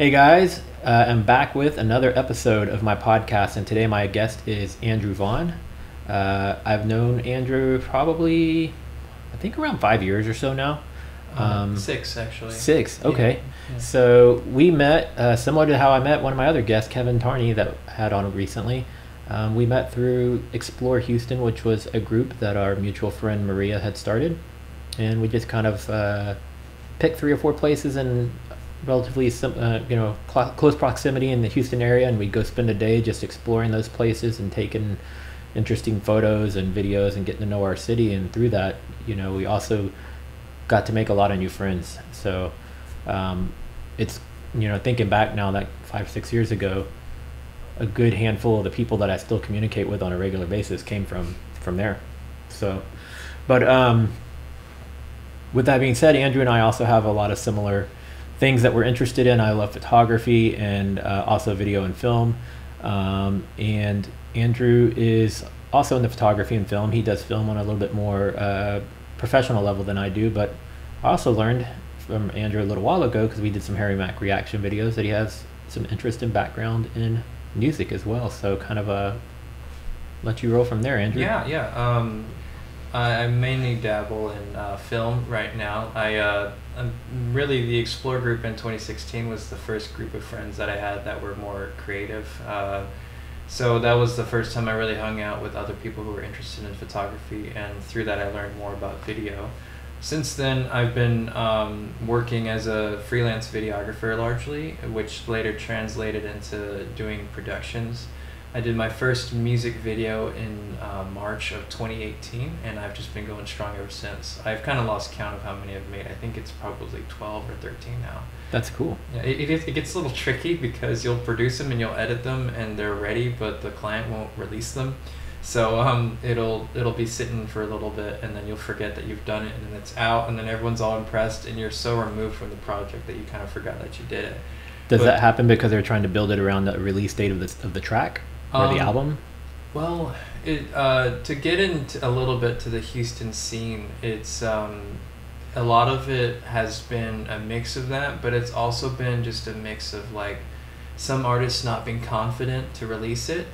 Hey guys, I'm back with another episode of my podcast, and today my guest is Andrew Vaughn. I've known Andrew probably, I think around 5 years or so now. Six, actually. Six, okay. Yeah. So we met, similar to how I met one of my other guests, Kevin Tarney, that I had on recently. We met through Explore Houston, which was a group that our mutual friend Maria had started. And we just kind of picked 3 or 4 places in relatively close proximity in the Houston area, and we'd go spend a day just exploring those places and taking interesting photos and videos and getting to know our city. And through that, we also got to make a lot of new friends. So it's thinking back now, that 5-6 years ago, a good handful of the people that I still communicate with on a regular basis came from there. So but with that being said, Andrew and I also have a lot of similar things that we're interested in. I love photography and also video and film. And Andrew is also in the photography and film. He does film on a little bit more professional level than I do, but I also learned from Andrew a little while ago, because we did some Harry Mack reaction videos, that he has some interest and background in music as well. So kind of let you roll from there, Andrew. Yeah. I mainly dabble in film right now. I'm really, the Explore group in 2016 was the first group of friends that I had that were more creative. So that was the first time I really hung out with other people who were interested in photography, and through that I learned more about video. Since then, I've been working as a freelance videographer largely, which later translated into doing productions. I did my first music video in March of 2018, and I've just been going strong ever since. I've kind of lost count of how many I've made. I think it's probably 12 or 13 now. That's cool. Yeah, it gets a little tricky because you'll produce them and you'll edit them and they're ready, but the client won't release them. So it'll be sitting for a little bit, and then you'll forget that you've done it, and then it's out, and then everyone's all impressed, and you're so removed from the project that you kind of forgot that you did it. Does that happen because they're trying to build it around the release date of the track or the album? Well, to get into a little bit to the Houston scene, it's a lot of it has been a mix of that, but it's also been just a mix of like some artists not being confident to release it.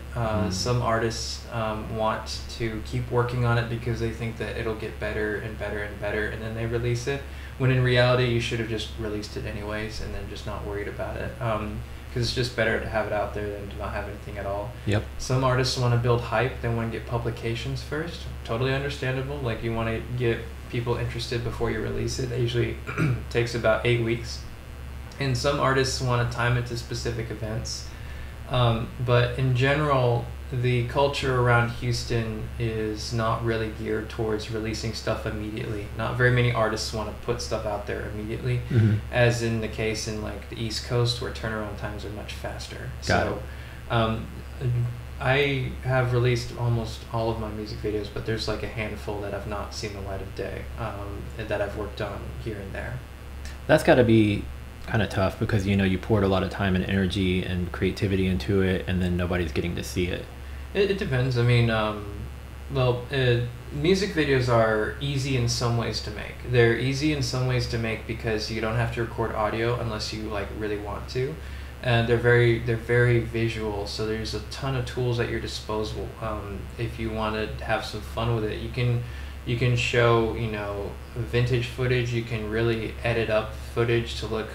Some artists want to keep working on it because they think that it'll get better and better and better, and then they release it, when in reality you should have just released it anyways and then just not worried about it. Because it's just better to have it out there than to not have anything at all. Yep. Some artists want to build hype, they want to get publications first. Totally understandable. Like, you want to get people interested before you release it. That usually takes about 8 weeks. And some artists want to time it to specific events. But in general, the culture around Houston is not really geared towards releasing stuff immediately. Not very many artists want to put stuff out there immediately, as in the case in like the East Coast, where turnaround times are much faster. I have released almost all of my music videos, but there's like a handful that have not seen the light of day, that I've worked on here and there. That's got to be kind of tough, because you poured a lot of time and energy and creativity into it, and then nobody's getting to see it. It depends. I mean, music videos are easy in some ways to make. They're easy in some ways to make because you don't have to record audio unless you like really want to, and they're very visual. So there's a ton of tools at your disposal. If you want to have some fun with it, you can show vintage footage. You can really edit up footage to look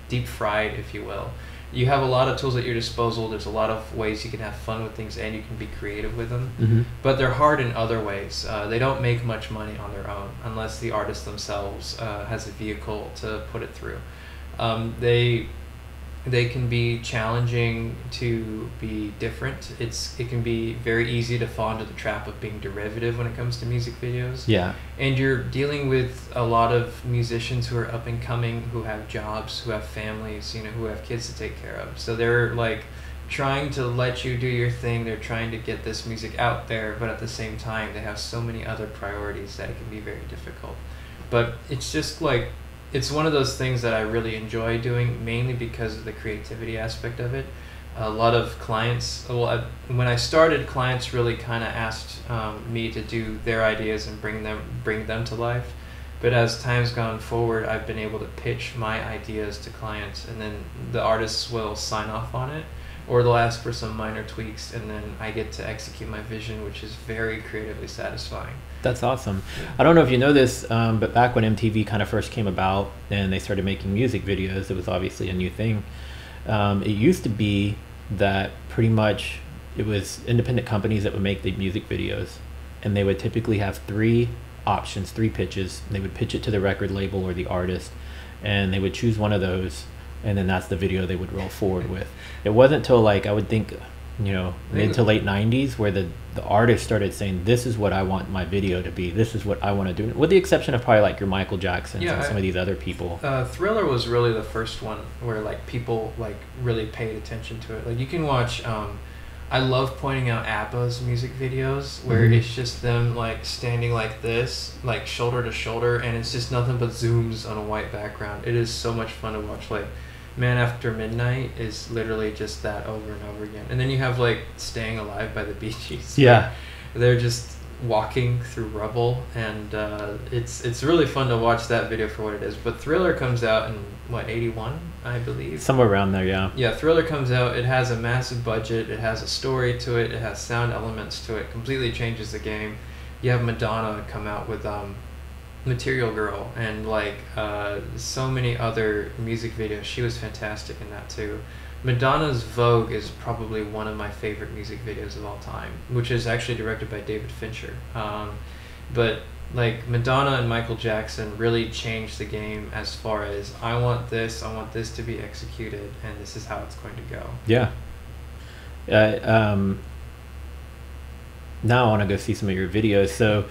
deep fried, if you will. You have a lot of tools at your disposal. There's a lot of ways you can have fun with things, and you can be creative with them. But they're hard in other ways. They don't make much money on their own unless the artist themselves has a vehicle to put it through. They can be challenging to be different. It can be very easy to fall into the trap of being derivative when it comes to music videos. Yeah. And you're dealing with a lot of musicians who are up and coming, who have jobs, who have families, who have kids to take care of. So they're like trying to let you do your thing. They're trying to get this music out there, but at the same time, they have so many other priorities that it can be very difficult. But it's just like, it's one of those things that I really enjoy doing, mainly because of the creativity aspect of it. A lot of clients, when I started, clients really kind of asked me to do their ideas and bring them to life. But as time's gone forward, I've been able to pitch my ideas to clients, and then the artists will sign off on it, or they'll ask for some minor tweaks, and then I get to execute my vision, which is very creatively satisfying. That's awesome. I don't know if you know this, but back when MTV kind of first came about and they started making music videos, it was obviously a new thing. It used to be that pretty much it was independent companies that would make the music videos, and they would typically have three options, three pitches. They would pitch it to the record label or the artist, and they would choose one of those, and then that's the video they would roll forward with. It wasn't till like, I would think, mid to late 90s where the artist started saying, this is what I want my video to be, this is what I want to do, with the exception of probably like your Michael Jacksons and some of these other people. Thriller was really the first one where like people like really paid attention to it. Like you can watch I love pointing out ABBA's music videos where it's just them like standing like this, like shoulder to shoulder, and it's just nothing but zooms on a white background. It is so much fun to watch. Like Man After Midnight is literally just that over and over again. And then you have like Staying Alive by the Bee Gees. Yeah. They're just walking through rubble, and it's really fun to watch that video for what it is. But Thriller comes out in what, 81, I believe, somewhere around there. Yeah, Thriller comes out. It has a massive budget, it has a story to it, it has sound elements to it, completely changes the game. You have Madonna come out with Material Girl, and like so many other music videos. She was fantastic in that too. Madonna's Vogue is probably one of my favorite music videos of all time, which is actually directed by David Fincher. But like Madonna and Michael Jackson really changed the game as far as I want this to be executed, and this is how it's going to go. Yeah. Now I want to go see some of your videos. So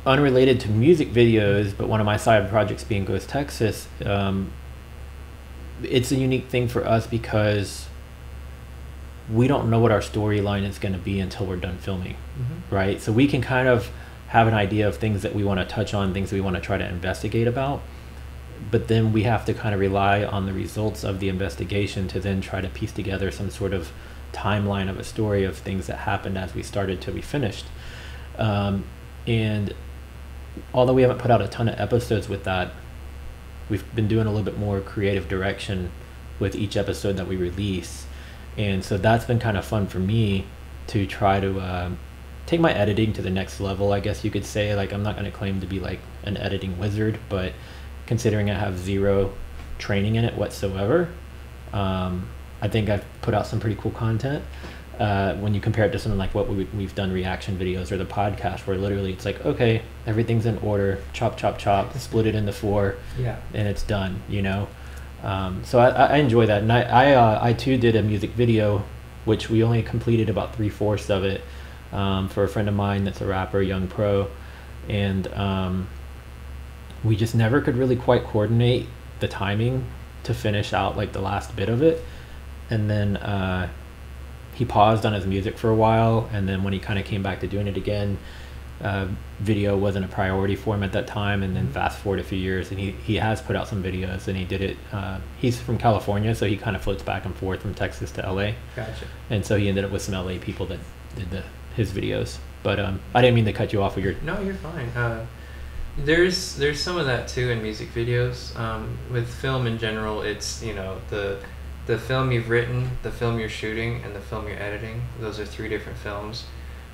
unrelated to music videos, but one of my side projects being Ghost Texas, it's a unique thing for us because we don't know what our storyline is going to be until we're done filming, right? So we can kind of have an idea of things that we want to touch on, things we want to try to investigate about, but then we have to kind of rely on the results of the investigation to then try to piece together some sort of timeline of a story of things that happened as we started till we finished. And although we haven't put out a ton of episodes with that, we've been doing a little bit more creative direction with each episode that we release. And so that's been kind of fun for me to try to take my editing to the next level, I guess you could say. Like, I'm not going to claim to be like an editing wizard, but considering I have zero training in it whatsoever, I think I've put out some pretty cool content. When you compare it to something like what we've done, reaction videos or the podcast, where literally it's like, okay, everything's in order, chop, chop, chop, split it into 4, and it's done, so I enjoy that. And I too did a music video, which we only completed about 3/4 of it, for a friend of mine that's a rapper, Young Pro, and we just never could really quite coordinate the timing to finish out like the last bit of it. And then he paused on his music for a while, and then when he kind of came back to doing it again, video wasn't a priority for him at that time. And then fast forward a few years, and he has put out some videos, and he did it. He's from California, so he kind of floats back and forth from Texas to LA. Gotcha. And so he ended up with some LA people that did his videos. But I didn't mean to cut you off with your... No, you're fine. There's some of that too in music videos. With film in general, it's the film you've written, the film you're shooting, and the film you're editing. Those are 3 different films.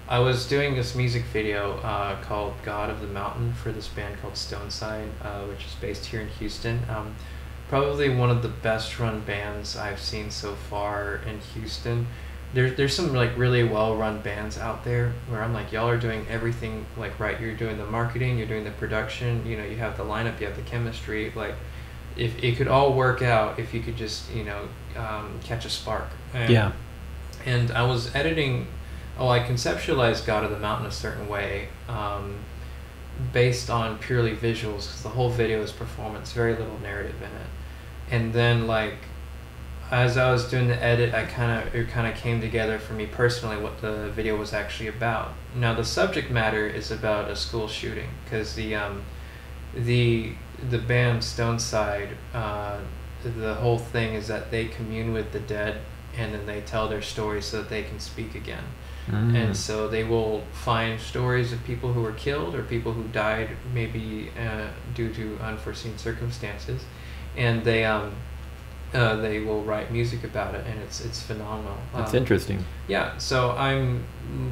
I was doing this music video called God of the Mountain for this band called Stoneside, which is based here in Houston. Probably one of the best run bands I've seen so far in Houston. There's some like really well run bands out there where I'm like, y'all are doing everything like right. You're doing the marketing, you're doing the production, you have the lineup, you have the chemistry. Like, if it could all work out, if you could just catch a spark. And I was editing. I conceptualized God of the Mountain a certain way, based on purely visuals, because the whole video is performance, very little narrative in it. And then like, as I was doing the edit, it kind of came together for me personally what the video was actually about. Now the subject matter is about a school shooting, because the band Stoneside, the whole thing is that they commune with the dead and then they tell their story so that they can speak again. Mm. And so they will find stories of people who were killed or people who died maybe due to unforeseen circumstances, and they will write music about it, and it's phenomenal. That's interesting. Yeah, so I'm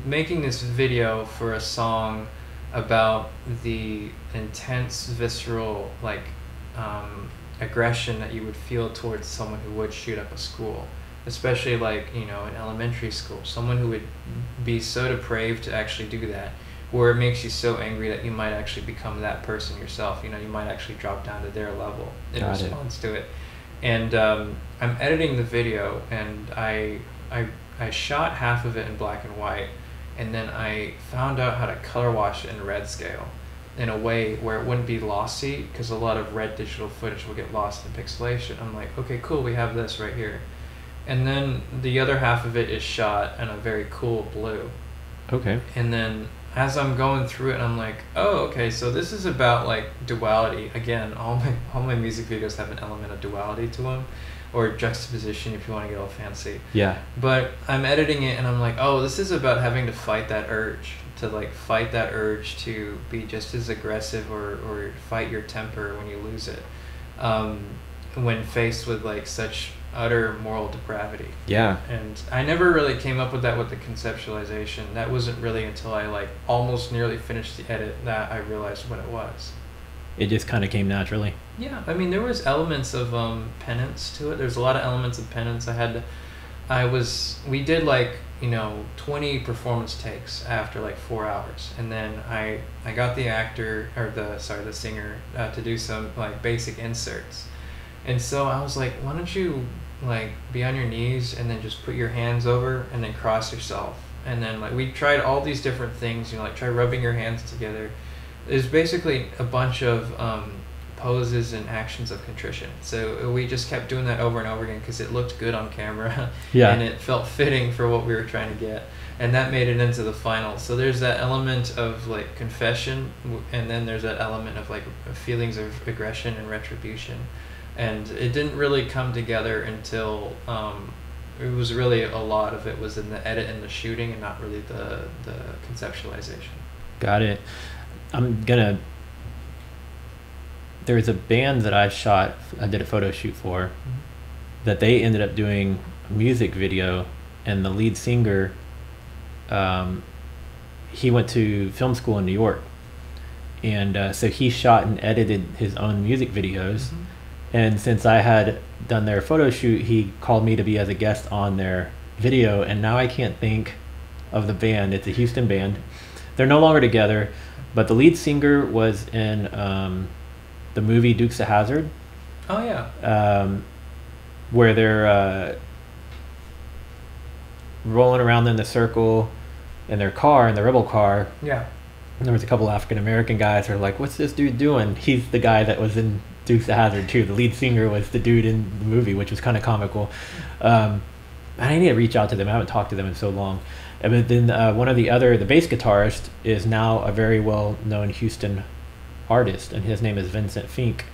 making this video for a song about the intense, visceral, like, aggression that you would feel towards someone who would shoot up a school, especially, like, you know, in elementary school, someone who would be so depraved to actually do that, where it makes you so angry that you might actually become that person yourself. You know, you might actually drop down to their level in response to it. And I'm editing the video, and I shot half of it in black and white, and then I found out how to color wash it in red scale in a way where it wouldn't be lossy, because a lot of red digital footage will get lost in pixelation. I'm like, okay, cool, we have this right here. And then the other half of it is shot in a very cool blue. Okay. And then as I'm going through it, I'm like, oh, okay, so this is about, like, duality. Again, all my music videos have an element of duality to them, or juxtaposition if you want to get all fancy. Yeah. But I'm editing it, and I'm like, oh, this is about having to fight that urge, to be just as aggressive, or fight your temper when you lose it, when faced with, like, such utter moral depravity. Yeah. And I never really came up with that with the conceptualization. That wasn't really until I, like, almost nearly finished the edit that I realized what it was. It just kind of came naturally. Yeah, I mean, there was elements of penance to it. There's a lot of elements of penance. We did, like, you know, 20 performance takes after, like, 4 hours, and then I got the the singer to do some, like, basic inserts. And so I was like, why don't you, like, be on your knees and then just put your hands over and then cross yourself. And then, like, we tried all these different things, you know, like, try rubbing your hands together. There's basically a bunch of poses and actions of contrition. So we just kept doing that over and over again because it looked good on camera. Yeah. And it felt fitting for what we were trying to get. And that made it into the final. So there's that element of, like, confession, and then there's that element of, like, feelings of aggression and retribution. And it didn't really come together until it was really, a lot of it was in the edit and the shooting, and not really the conceptualization. Got it. There's a band that I did a photo shoot for, Mm-hmm. that they ended up doing a music video, and the lead singer, he went to film school in New York, and so he shot and edited his own music videos. Mm-hmm. And since I had done their photo shoot, he called me to be as a guest on their video, and now I can't think of the band. It's a Houston band. They're no longer together, but the lead singer was in the movie Dukes of Hazzard. Oh, yeah. Where they're rolling around in the circle in their car, in the rebel car. Yeah. And there was a couple African American guys who were like, what's this dude doing? He's the guy that was in Dukes of Hazzard too. The lead singer was the dude in the movie, which was kind of comical. And I need to reach out to them. I haven't talked to them in so long. But then the bass guitarist is now a very well-known Houston artist, and his name is Vincent Fink.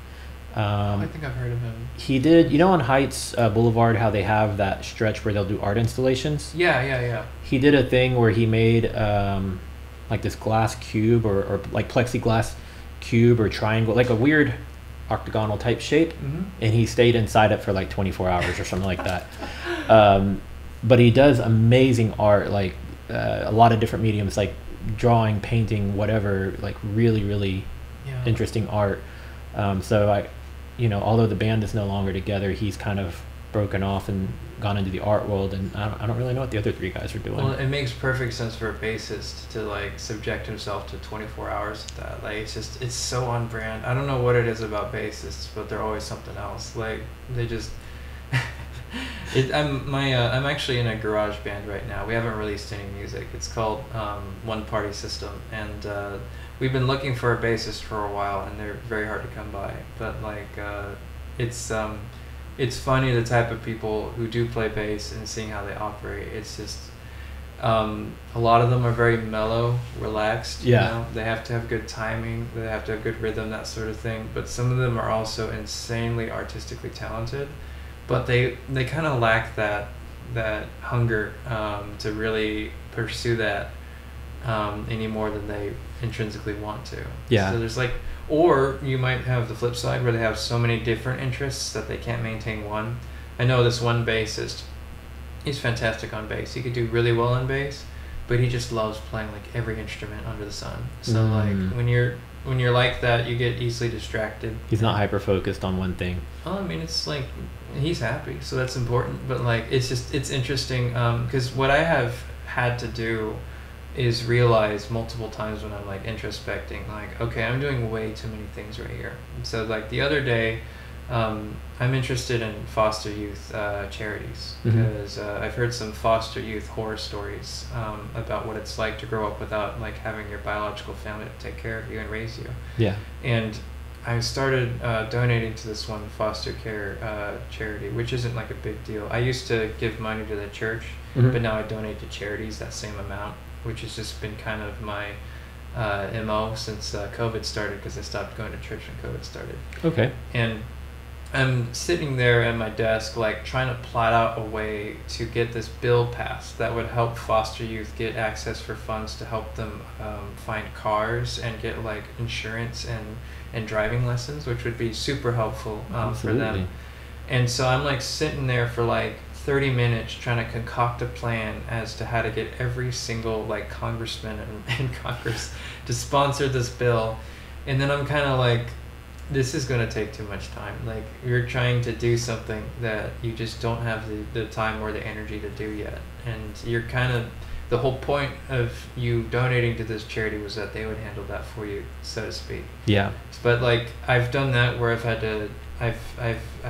I think I've heard of him. He did, you know, on Heights Boulevard, how they have that stretch where they'll do art installations? Yeah. He did a thing where he made like this glass cube, or like plexiglass cube or triangle, like a weird octagonal type shape. Mm-hmm. And he stayed inside it for like 24 hours or something like that. But he does amazing art, like a lot of different mediums, like drawing, painting, whatever, like really, really interesting art. So although the band is no longer together, he's kind of broken off and gone into the art world, and I don't really know what the other three guys are doing. Well, it makes perfect sense for a bassist to, like, subject himself to 24 hours of that. Like, it's so on brand. I don't know what it is about bassists, but they're always something else. Like, they just I'm actually in a garage band right now. We haven't released any music. It's called One Party System, and we've been looking for a bassist for a while, and they're very hard to come by. But, like, it's funny, the type of people who do play bass and seeing how they operate. It's just a lot of them are very mellow, relaxed. Yeah. You know? They have to have good timing. They have to have good rhythm, that sort of thing. But some of them are also insanely artistically talented. But they kind of lack that that hunger to really pursue that any more than they intrinsically want to. Yeah. So there's like, or you might have the flip side where they have so many different interests that they can't maintain one. I know this one bassist, he's fantastic on bass. He could do really well on bass, but he just loves playing like every instrument under the sun. So like when you're like that, you get easily distracted. He's not hyper focused on one thing. Well, I mean, it's like he's happy, so that's important. But like, it's interesting because what I have had to do is realize multiple times when I'm like introspecting, like, okay, I'm doing way too many things right here. So like the other day, I'm interested in foster youth charities because I've heard some foster youth horror stories about what it's like to grow up without like having your biological family to take care of you and raise you. Yeah. And I started donating to this one foster care charity, which isn't like a big deal. I used to give money to the church, but now I donate to charities that same amount, which has just been kind of my MO since COVID started, because I stopped going to church when COVID started. Okay. And I'm sitting there at my desk, like trying to plot out a way to get this bill passed that would help foster youth get access for funds to help them find cars and get like insurance and driving lessons, which would be super helpful for them. And so I'm like sitting there for like 30 minutes trying to concoct a plan as to how to get every single like congressman in Congress to sponsor this bill. And then I'm kind of like, this is going to take too much time. Like, you're trying to do something that you just don't have the time or the energy to do yet. And you're kind of, the whole point of you donating to this charity was that they would handle that for you, so to speak. Yeah. But like, I've done that where I've had to, I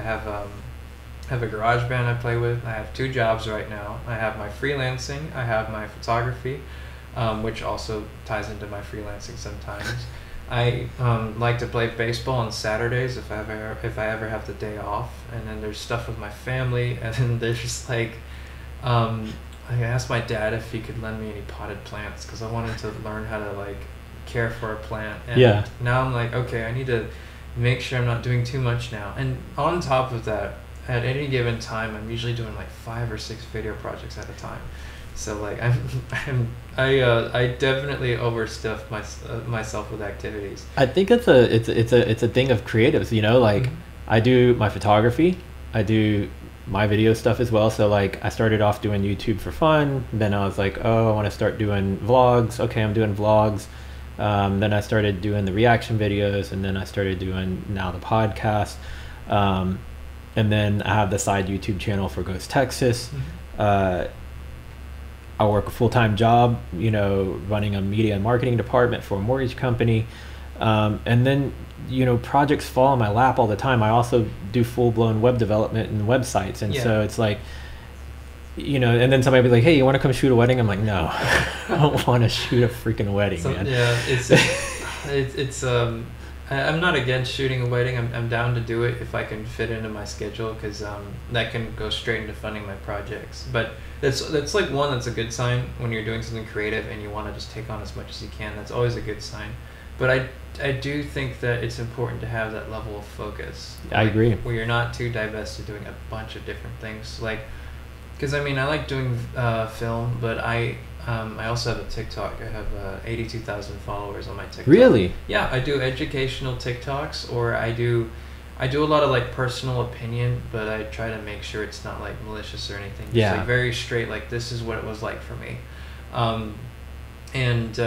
have a garage band I play with. I have 2 jobs right now. I have my freelancing. I have my photography, which also ties into my freelancing sometimes. I like to play baseball on Saturdays if I ever have the day off. And then there's stuff with my family. And then there's just like, I asked my dad if he could lend me any potted plants because I wanted to learn how to like care for a plant. And now I'm like, okay, I need to make sure I'm not doing too much now. And on top of that, at any given time, I'm usually doing like 5 or 6 video projects at a time. So like I definitely overstuff myself with activities. I think it's a thing of creatives, you know, like I do my photography, I do my video stuff as well. So like I started off doing YouTube for fun, then I was like, oh, I want to start doing vlogs. Okay, I'm doing vlogs. Then I started doing the reaction videos, and then I started doing now the podcast. And then I have the side YouTube channel for Ghost Texas. I work a full-time job, you know, running a media and marketing department for a mortgage company. And then, you know, projects fall in my lap all the time. I also do full-blown web development and websites. And so it's like, you know, and then somebody will be like, hey, you want to come shoot a wedding? I'm like, no, I don't want to shoot a freaking wedding, man. Yeah, it's I'm not against shooting a wedding. I'm down to do it if I can fit into my schedule, because that can go straight into funding my projects. But that's like one that's a good sign when you're doing something creative and you want to just take on as much as you can. That's always a good sign. But I do think that it's important to have that level of focus. I agree. Where you're not too divested doing a bunch of different things. Like, because I mean, I like doing film, but I also have a TikTok. I have 82,000 followers on my TikTok. Really? Yeah, I do educational TikToks, or I do a lot of like personal opinion, but I try to make sure it's not like malicious or anything. Just like very straight, like this is what it was like for me. And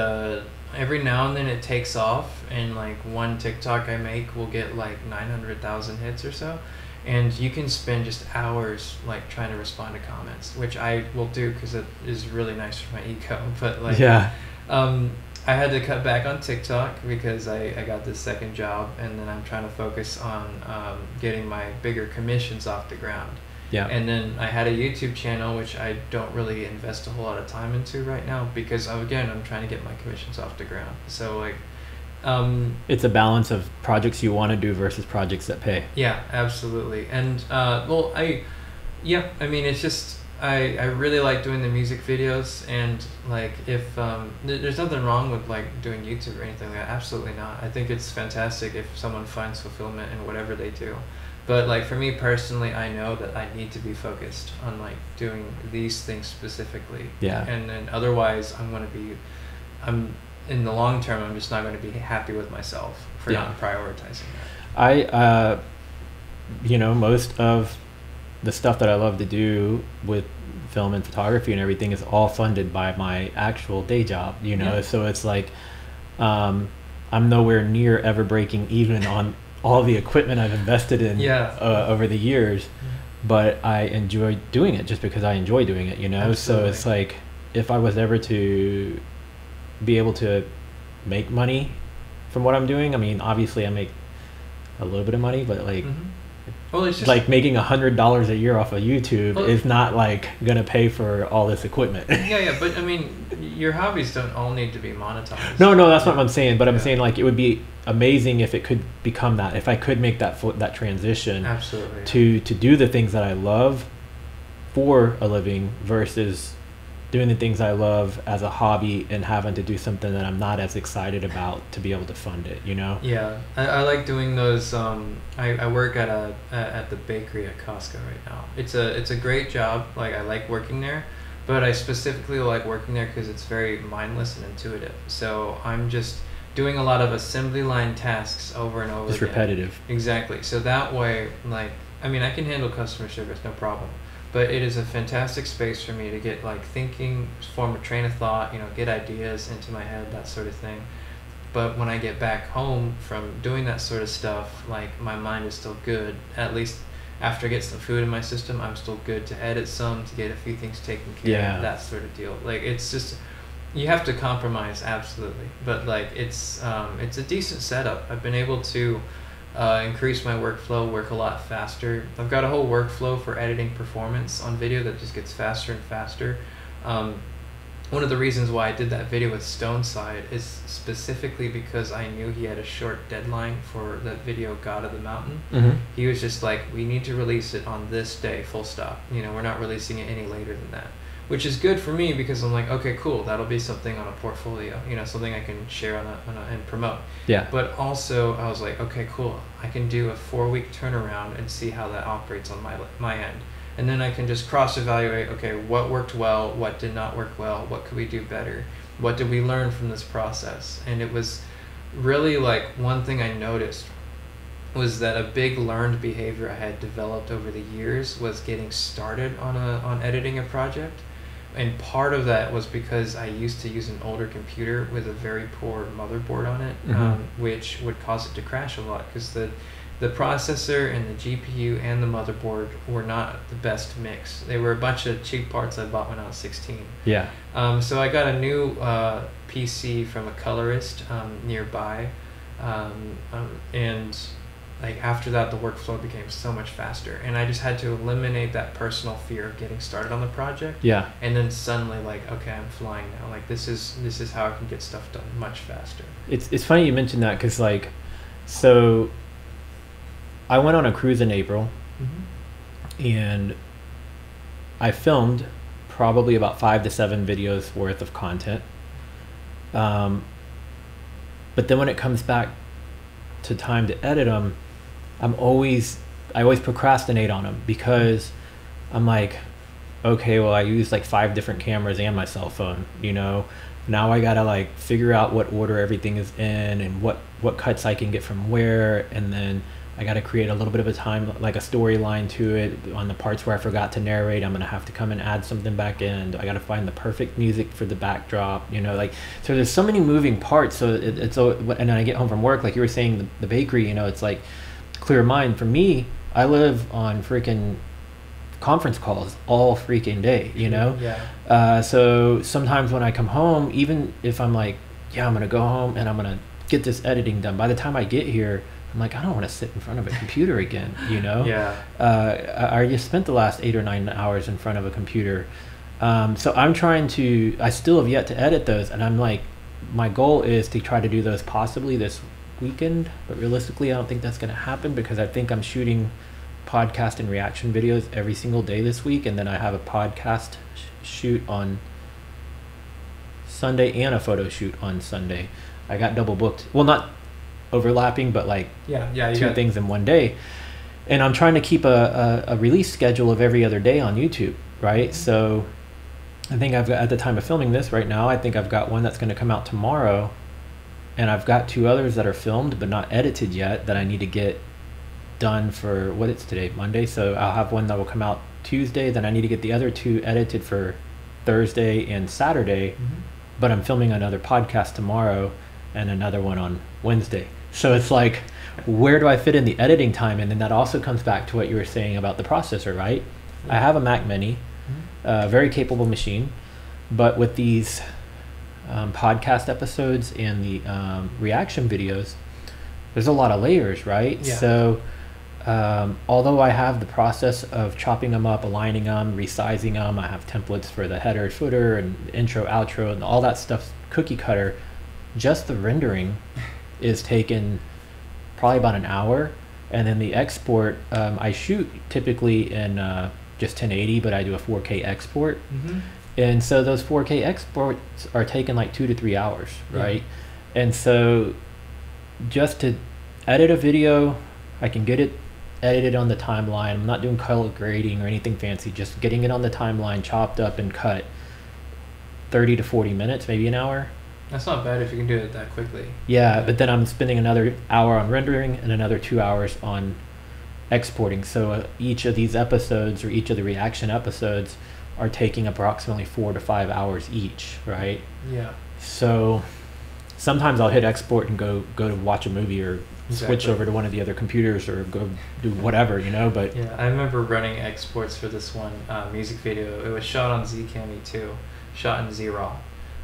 every now and then it takes off, and like one TikTok I make will get like 900,000 hits or so. And you can spend just hours like trying to respond to comments, which I will do because it is really nice for my ego. But like, I had to cut back on TikTok because I got this second job, and then I'm trying to focus on getting my bigger commissions off the ground. Yeah. And then I had a YouTube channel, which I don't really invest a whole lot of time into right now because again, I'm trying to get my commissions off the ground. So like, it's a balance of projects you want to do versus projects that pay. Yeah, absolutely. And well, I mean, it's just I really like doing the music videos, and like if there's nothing wrong with like doing YouTube or anything like that. Absolutely not. I think it's fantastic if someone finds fulfillment in whatever they do. But like for me personally, I know that I need to be focused on like doing these things specifically. Yeah. And then otherwise, I'm in the long term, I'm just not going to be happy with myself for Yeah. not prioritizing that. I, most of the stuff that I love to do with film and photography and everything is all funded by my actual day job, Yeah. so it's like, I'm nowhere near ever breaking even on all the equipment I've invested in Yeah. over the years, but I enjoy doing it just because I enjoy doing it, so Absolutely. it's like, if I was ever to be able to make money from what I'm doing, I mean, obviously I make a little bit of money, but like, Mhm. Well, it's just like making $100 a year off of YouTube Well- is not like gonna pay for all this equipment. yeah, but I mean, your hobbies don't all need to be monetized. No, that's what I'm saying. But I'm Yeah. saying like it would be amazing if it could become that. If I could make that transition Absolutely. to do the things that I love for a living versus doing the things I love as a hobby and having to do something that I'm not as excited about to be able to fund it. Yeah, I like doing those. I work at the bakery at Costco right now. It's a great job. Like I like working there, but I specifically like working there because it's very mindless and intuitive. So I'm just doing a lot of assembly line tasks over and over Just again. repetitive. Exactly. So that way, like, I mean, I can handle customer service, no problem. But it is a fantastic space for me to get like thinking, form a train of thought, get ideas into my head, that sort of thing. But when I get back home from doing that sort of stuff, like my mind is still good. At least after I get some food in my system, I'm still good to edit some, to get a few things taken care Yeah. of, that sort of deal. Like it's just, you have to compromise, absolutely. But like it's a decent setup. I've been able to increase my workflow, work a lot faster. I've got a whole workflow for editing performance on video that just gets faster and faster. One of the reasons why I did that video with Stoneside is specifically because I knew he had a short deadline for that video, God of the Mountain. Mm-hmm. He was just like, we need to release it on this day, full stop. We're not releasing it any later than that. Which is good for me because I'm like, okay, cool, that'll be something on a portfolio, something I can share and promote. Yeah. But also, I was like, okay, cool, I can do a 4-week turnaround and see how that operates on my end. And then I can just cross-evaluate, okay, what worked well, what did not work well, what could we do better, what did we learn from this process? And it was really like one thing I noticed was that a big learned behavior I had developed over the years was getting started on editing a project. And part of that was because I used to use an older computer with a very poor motherboard on it, which would cause it to crash a lot because the processor and the GPU and the motherboard were not the best mix. They were a bunch of cheap parts I bought when I was 16. Yeah. So I got a new PC from a colorist nearby, and like after that the workflow became so much faster, and I just had to eliminate that personal fear of getting started on the project. Yeah. And then suddenly like, okay, I'm flying now. Like this is how I can get stuff done much faster. It's funny you mentioned that because like, so I went on a cruise in April and I filmed probably about 5 to 7 videos worth of content. But then when it comes back to time to edit them, I always procrastinate on them because I'm like, okay, well I use like 5 different cameras and my cell phone, now I gotta like figure out what order everything is in and what cuts I can get from where, and then I got to create a little bit of a time, like a storyline to it. On the parts where I forgot to narrate, I'm going to have to come and add something back in. I got to find the perfect music for the backdrop, like, so there's so many moving parts. So it's and then I get home from work, like you were saying, the bakery, it's like clear mind. For me, I live on freaking conference calls all freaking day, Yeah. So sometimes when I come home, even if I'm like, yeah, I'm going to go home and I'm going to get this editing done, by the time I get here, I'm like, I don't want to sit in front of a computer again, Yeah. I just spent the last 8 or 9 hours in front of a computer. So I still have yet to edit those. And I'm like, my goal is to try to do those possibly this weekend. But realistically, I don't think that's going to happen because I think I'm shooting podcast and reaction videos every single day this week. And then I have a podcast shoot on Sunday and a photo shoot on Sunday. I got double booked. Well, not overlapping, but like Yeah. You 2 got things in one day. And I'm trying to keep a release schedule of every other day on YouTube, right? So I think I've got, at the time of filming this right now, I think I've got one that's going to come out tomorrow, and I've got 2 others that are filmed but not edited yet that I need to get done for, what it's today, Monday. So I'll have one that will come out Tuesday, then I need to get the other 2 edited for Thursday and Saturday. But I'm filming another podcast tomorrow and another one on Wednesday. So it's like, where do I fit in the editing time? And then that also comes back to what you were saying about the processor, right? I have a Mac Mini, very capable machine, but with these podcast episodes and the reaction videos, there's a lot of layers, right? Yeah. So although I have the process of chopping them up, aligning them, resizing them, I have templates for the header, footer, and intro, outro, and all that stuff, cookie cutter, just the rendering is taken probably about an hour. And then the export, I shoot typically in just 1080, but I do a 4K export. And so those 4K exports are taking like 2 to 3 hours, right? And so just to edit a video, I can get it edited on the timeline. I'm not doing color grading or anything fancy, just getting it on the timeline, chopped up and cut, 30 to 40 minutes, maybe an hour. That's not bad if you can do it that quickly. Yeah, but then I'm spending another hour on rendering and another 2 hours on exporting. So each of these episodes, or each of the reaction episodes, are taking approximately 4 to 5 hours each, right? Yeah. So sometimes I'll hit export and go to watch a movie, or switch over to one of the other computers, or go do whatever, you know. But yeah, I remember running exports for this one music video. It was shot on Zcam E2, shot in Z-Raw.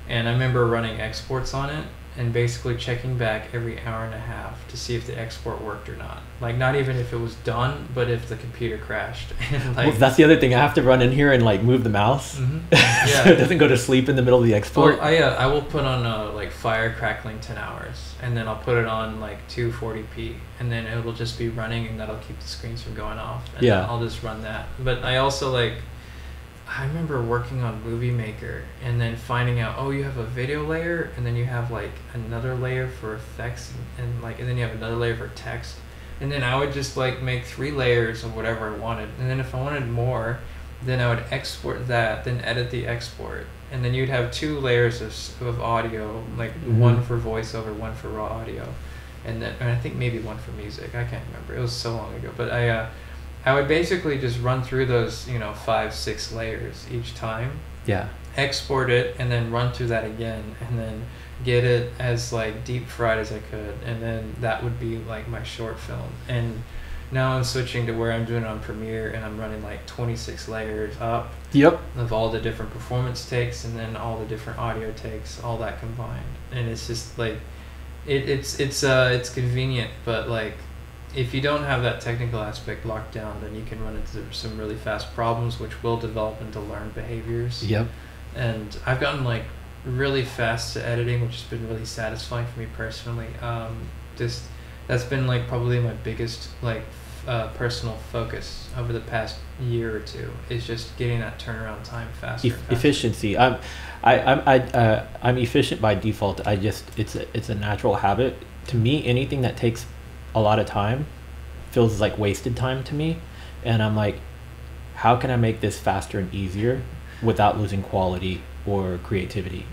And I remember running exports on it and basically checking back every hour and a half to see if the export worked or not. Like, not even if it was done, but if the computer crashed. And like, well, that's the other thing. I have to run in here and like move the mouse, yeah. so it doesn't go to sleep in the middle of the export. Well, I will put on like fire crackling 10 hours, and then I'll put it on like 240p, and then it will just be running, and that'll keep the screens from going off. And Yeah. I'll just run that. But I also I remember working on Movie Maker and then finding out, oh, you have a video layer, and then you have like another layer for effects, and then you have another layer for text. And then I would just like make 3 layers of whatever I wanted. And then if I wanted more, then I would export that, then edit the export. And then you'd have 2 layers of audio, like one for voiceover, one for raw audio. And I think maybe one for music. I can't remember. It was so long ago. But I would basically just run through those, 5, 6 layers each time. Yeah. Export it, and then run through that again, and then get it as like deep fried as I could, and then that would be like my short film. And now I'm switching to where I'm doing it on Premiere, and I'm running like 26 layers up. Yep. Of all the different performance takes, and then all the different audio takes, all that combined. And it's just like, it's convenient, but like, if you don't have that technical aspect locked down, then you can run into some really fast problems, which will develop into learned behaviors. Yep. And I've gotten like really fast to editing, which has been really satisfying for me personally. That's been like probably my biggest personal focus over the past year or two, is just getting that turnaround time faster. Efficiency. I'm efficient by default. It's a natural habit. To me, anything that takes a lot of time feels like wasted time to me, and I'm like, how can I make this faster and easier without losing quality or creativity,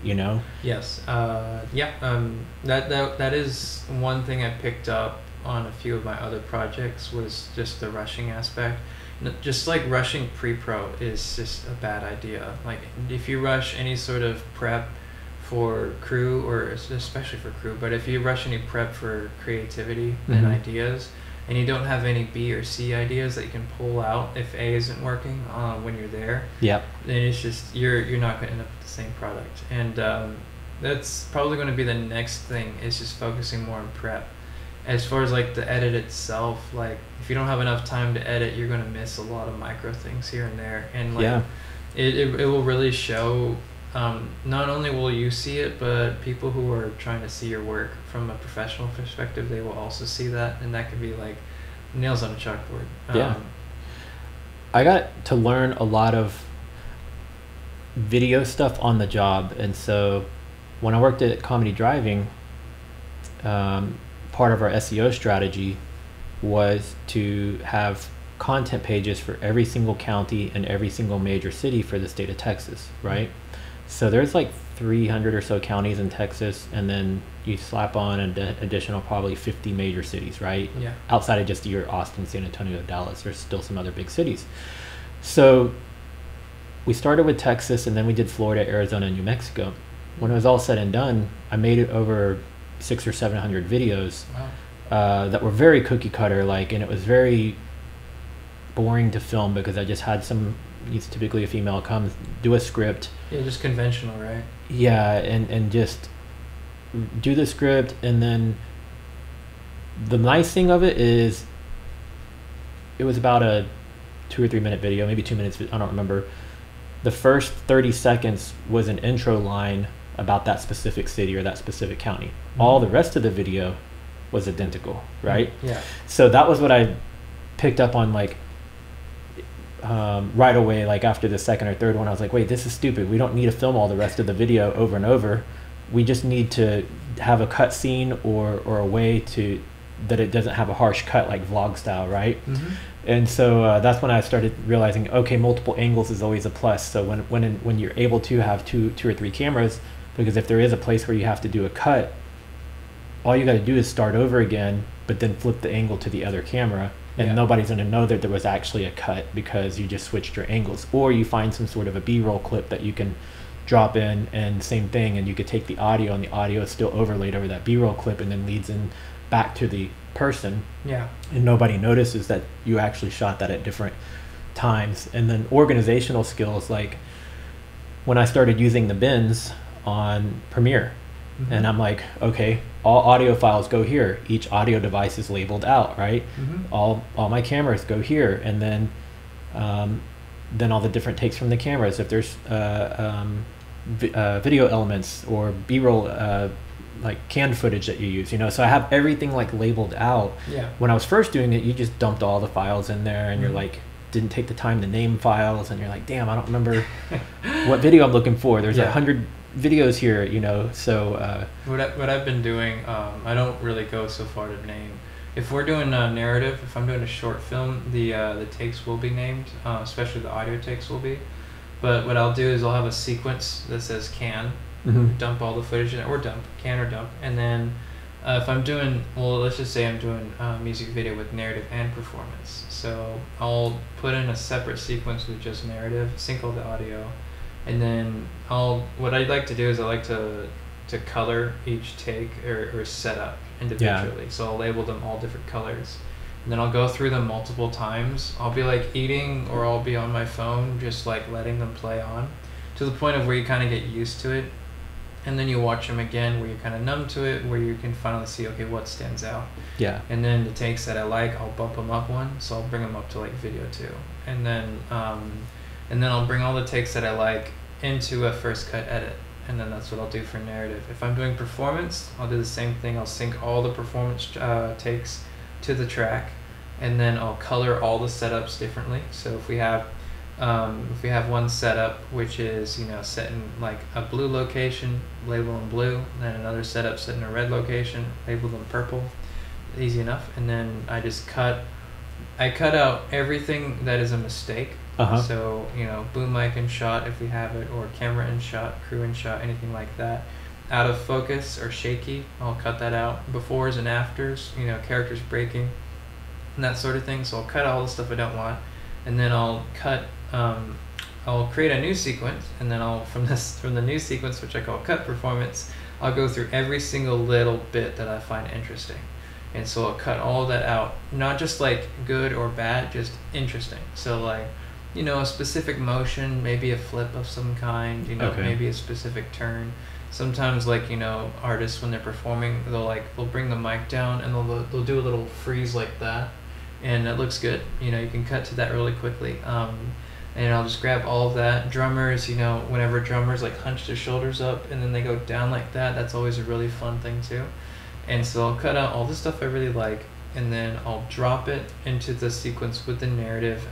Yes. That is one thing I picked up on a few of my other projects, was just the rushing aspect. Just like rushing pre-pro is just a bad idea. Like, if you rush any sort of prep for crew, or especially for crew, but if you rush any prep for creativity and ideas, and you don't have any B or C ideas that you can pull out if A isn't working when you're there, then it's just you're not going to end up with the same product. And that's probably going to be the next thing, is just focusing more on prep. As far as like the edit itself, like if you don't have enough time to edit, you're going to miss a lot of micro things here and there, and like it will really show. Not only will you see it, but people who are trying to see your work from a professional perspective, they will also see that, and that could be like nails on a chalkboard. I got to learn a lot of video stuff on the job, and so when I worked at Comedy Driving, part of our SEO strategy was to have content pages for every single county and every single major city for the state of Texas, right? So there's like 300 or so counties in Texas, and then you slap on an additional probably 50 major cities, right? Yeah. Outside of just your Austin, San Antonio, Dallas, there's still some other big cities. So we started with Texas, and then we did Florida, Arizona, and New Mexico. When it was all said and done, I made it over 600 or 700 videos. Wow. That were very cookie cutter, like, and it was very boring to film because I just had typically a female comes, do a script. Yeah, just conventional, right? Yeah, and just do the script, and then the nice thing of it is it was about a 2 or 3 minute video, maybe 2 minutes, I don't remember. The first 30 seconds was an intro line about that specific city or that specific county. All the rest of the video was identical, right? Yeah. So that was what I picked up on, like, right away. Like after the second or third one, I was like, wait, this is stupid. We don't need to film all the rest of the video over and over. We just need to have a cut scene or a way to that it doesn't have a harsh cut like vlog style, right? And so that's when I started realizing, okay, multiple angles is always a plus. So when you're able to have two or three cameras, because if there is a place where you have to do a cut, all you got to do is start over again, but then flip the angle to the other camera, and nobody's going to know that there was actually a cut because you just switched your angles. Or you find some sort of a B-roll clip that you can drop in, and same thing, and you could take the audio, and the audio is still overlaid over that B-roll clip and then leads in back to the person. Yeah. And nobody notices that you actually shot that at different times. And then organizational skills, like when I started using the bins on Premiere, and I'm like, okay, all audio files go here. Each audio device is labeled out, right? All my cameras go here, and then all the different takes from the cameras. If there's video elements or B-roll, like canned footage that you use, so I have everything like labeled out. Yeah. When I was first doing it, you just dumped all the files in there, and you're like, didn't take the time to name files, and you're like, damn, I don't remember what video I'm looking for. There's 100 videos here, so what I've been doing, I don't really go so far to name. If we're doing a narrative, if I'm doing a short film, the takes will be named, especially the audio takes will be. But what I'll do is I'll have a sequence that says can, dump all the footage in it, or can or dump, and then if I'm doing, well, let's just say I'm doing a music video with narrative and performance. So I'll put in a separate sequence with just narrative, sync all the audio, and then what I'd like to do is I like to color each take or setup individually. So I'll label them all different colors, and then I'll go through them multiple times. I'll be like eating, or I'll be on my phone just like letting them play on to the point of where you kind of get used to it, and then you watch them again where you're kind of numb to it, where you can finally see, okay, what stands out. Yeah. And then the takes that I like, I'll bump them up one, so I'll bring them up to like video 2, and then I'll bring all the takes that I like into a first cut edit, and then that's what I'll do for narrative. If I'm doing performance, I'll do the same thing. I'll sync all the performance takes to the track, and then I'll color all the setups differently. So if we have one setup which is set in like a blue location, label in blue, and then another setup set in a red location, labeled in purple, easy enough. And then I cut out everything that is a mistake. So boom mic in shot if we have it, or camera in shot, crew in shot, anything like that. Out of focus or shaky, I'll cut that out. Befores and afters, characters breaking, and that sort of thing. So I'll cut all the stuff I don't want, and then I'll create a new sequence, and then from the new sequence, which I call cut performance, I'll go through every single little bit that I find interesting. And so I'll cut all that out, not just like good or bad, just interesting. So like, a specific motion, maybe a flip of some kind, maybe a specific turn. Sometimes like, artists when they're performing, they'll bring the mic down and they'll do a little freeze like that, and it looks good. You can cut to that really quickly. And I'll just grab all of that. Drummers, whenever drummers like hunch their shoulders up and then they go down like that, that's always a really fun thing too. And so I'll cut out all the stuff I really like, and then I'll drop it into the sequence with the narrative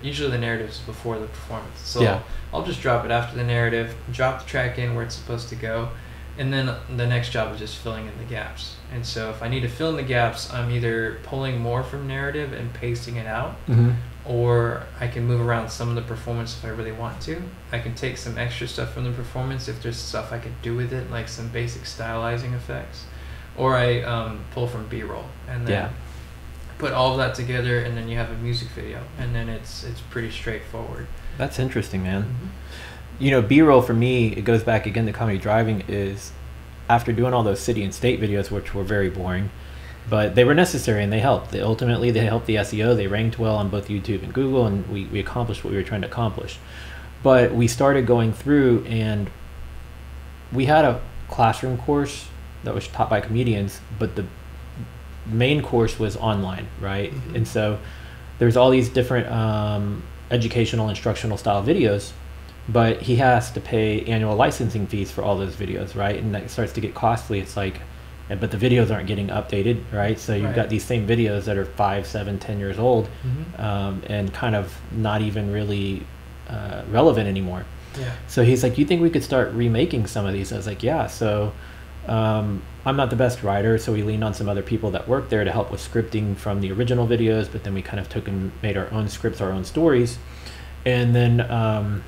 usually the narrative is before the performance. So I'll just drop it after the narrative, drop the track in where it's supposed to go, And then the next job is just filling in the gaps. And so if I need to fill in the gaps, I'm either pulling more from narrative and pasting it out, or I can move around some of the performance if I really want to. I can take some extra stuff from the performance if there's stuff I could do with it, like some basic stylizing effects. Or I pull from B-roll and then put all of that together, and then you have a music video, and then it's pretty straightforward. That's interesting, man. You know, B-roll for me, it goes back again to Comedy Driving, is after doing all those city and state videos, which were very boring, but they were necessary and they helped. Ultimately, they helped the SEO. They ranked well on both YouTube and Google, and we accomplished what we were trying to accomplish. But we started going through, and we had a classroom course that was taught by comedians, but the main course was online, right? And so there's all these different educational, instructional style videos, but he has to pay annual licensing fees for all those videos, right? And that starts to get costly. It's like, but the videos aren't getting updated, right? So you've got these same videos that are 5, 7, 10 years old, and kind of not even really relevant anymore. So he's like, you think we could start remaking some of these? I was like, yeah. So I'm not the best writer, so we leaned on some other people that worked there to help with scripting from the original videos, but then we kind of took and made our own scripts, our own stories. And then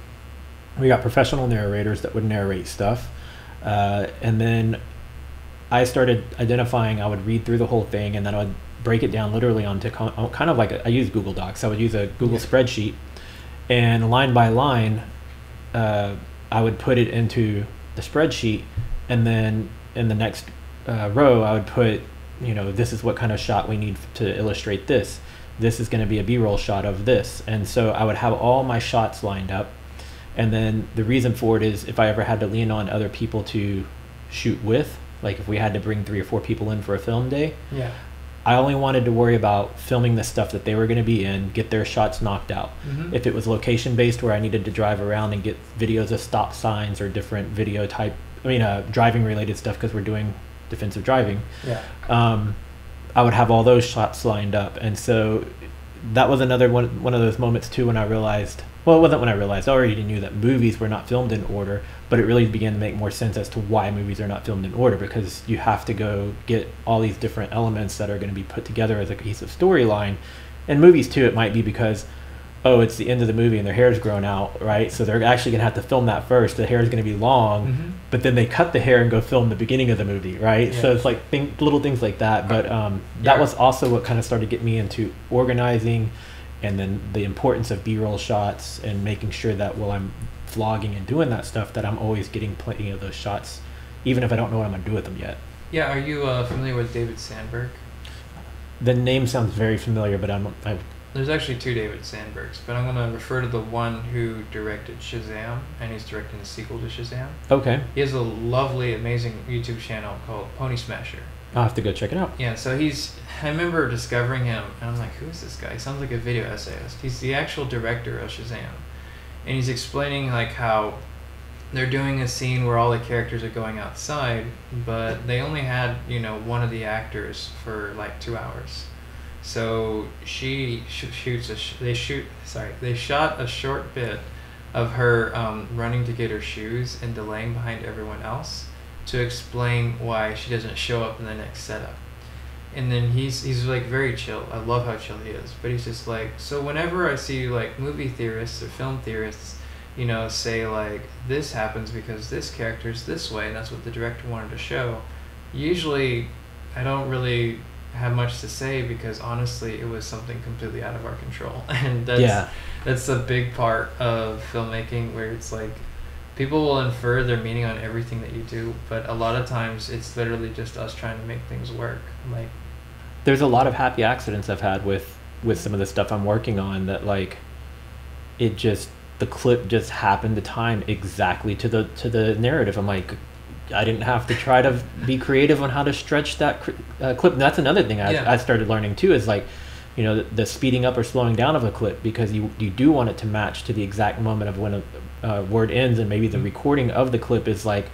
we got professional narrators that would narrate stuff. And then I started identifying, I would read through the whole thing, and then I would break it down literally onto kind of like I use Google Docs. I would use a Google spreadsheet, and line by line, I would put it into the spreadsheet, and then in the next row, I would put, you know, this is what kind of shot we need to illustrate this. This is going to be a B-roll shot of this. And so I would have all my shots lined up. And then the reason for it is if I ever had to lean on other people to shoot with, like if we had to bring 3 or 4 people in for a film day, I only wanted to worry about filming the stuff that they were going to be in, get their shots knocked out. If it was location based where I needed to drive around and get videos of stop signs or different video type, driving related stuff, because we're doing defensive driving, I would have all those shots lined up. And so that was another one of those moments too when I realized, well, it wasn't when I realized, I already knew that movies were not filmed in order, but it really began to make more sense as to why movies are not filmed in order, because you have to go get all these different elements that are going to be put together as a cohesive storyline. And movies too, it might be because, oh, it's the end of the movie and their hair's grown out, right? So they're actually going to have to film that first. The hair is going to be long, but then they cut the hair and go film the beginning of the movie, right? So it's like little things like that. But that was also what kind of started getting me into organizing, and then the importance of B-roll shots and making sure that while I'm vlogging and doing that stuff, that I'm always getting plenty of those shots, even if I don't know what I'm going to do with them yet. Yeah, are you familiar with David Sandberg? The name sounds very familiar, but There's actually 2 David Sandbergs, but I'm going to refer to the one who directed Shazam, and he's directing the sequel to Shazam. Okay. He has a lovely, amazing YouTube channel called Pony Smasher. I'll have to go check it out. Yeah, so I remember discovering him, and I'm like, who is this guy? He sounds like a video essayist. He's the actual director of Shazam. And he's explaining like how they're doing a scene where all the characters are going outside, but they only had, one of the actors for like 2 hours. So they shot a short bit of her running to get her shoes and delaying behind everyone else to explain why she doesn't show up in the next setup. And then he's like very chill. I love how chill he is. But he's just like, so whenever I see like movie theorists or film theorists, say like this happens because this character's this way and that's what the director wanted to show, usually I don't really have much to say, because honestly it was something completely out of our control. And that's a big part of filmmaking, where it's like people will infer their meaning on everything that you do, but a lot of times it's literally just us trying to make things work. Like, there's a lot of happy accidents I've had with some of the stuff I'm working on, that like the clip just happened to time exactly to the narrative. I'm like, I didn't have to try to be creative on how to stretch that clip. And that's another thing I started learning too, is like, the speeding up or slowing down of a clip, because you do want it to match to the exact moment of when a word ends, and maybe the recording of the clip is like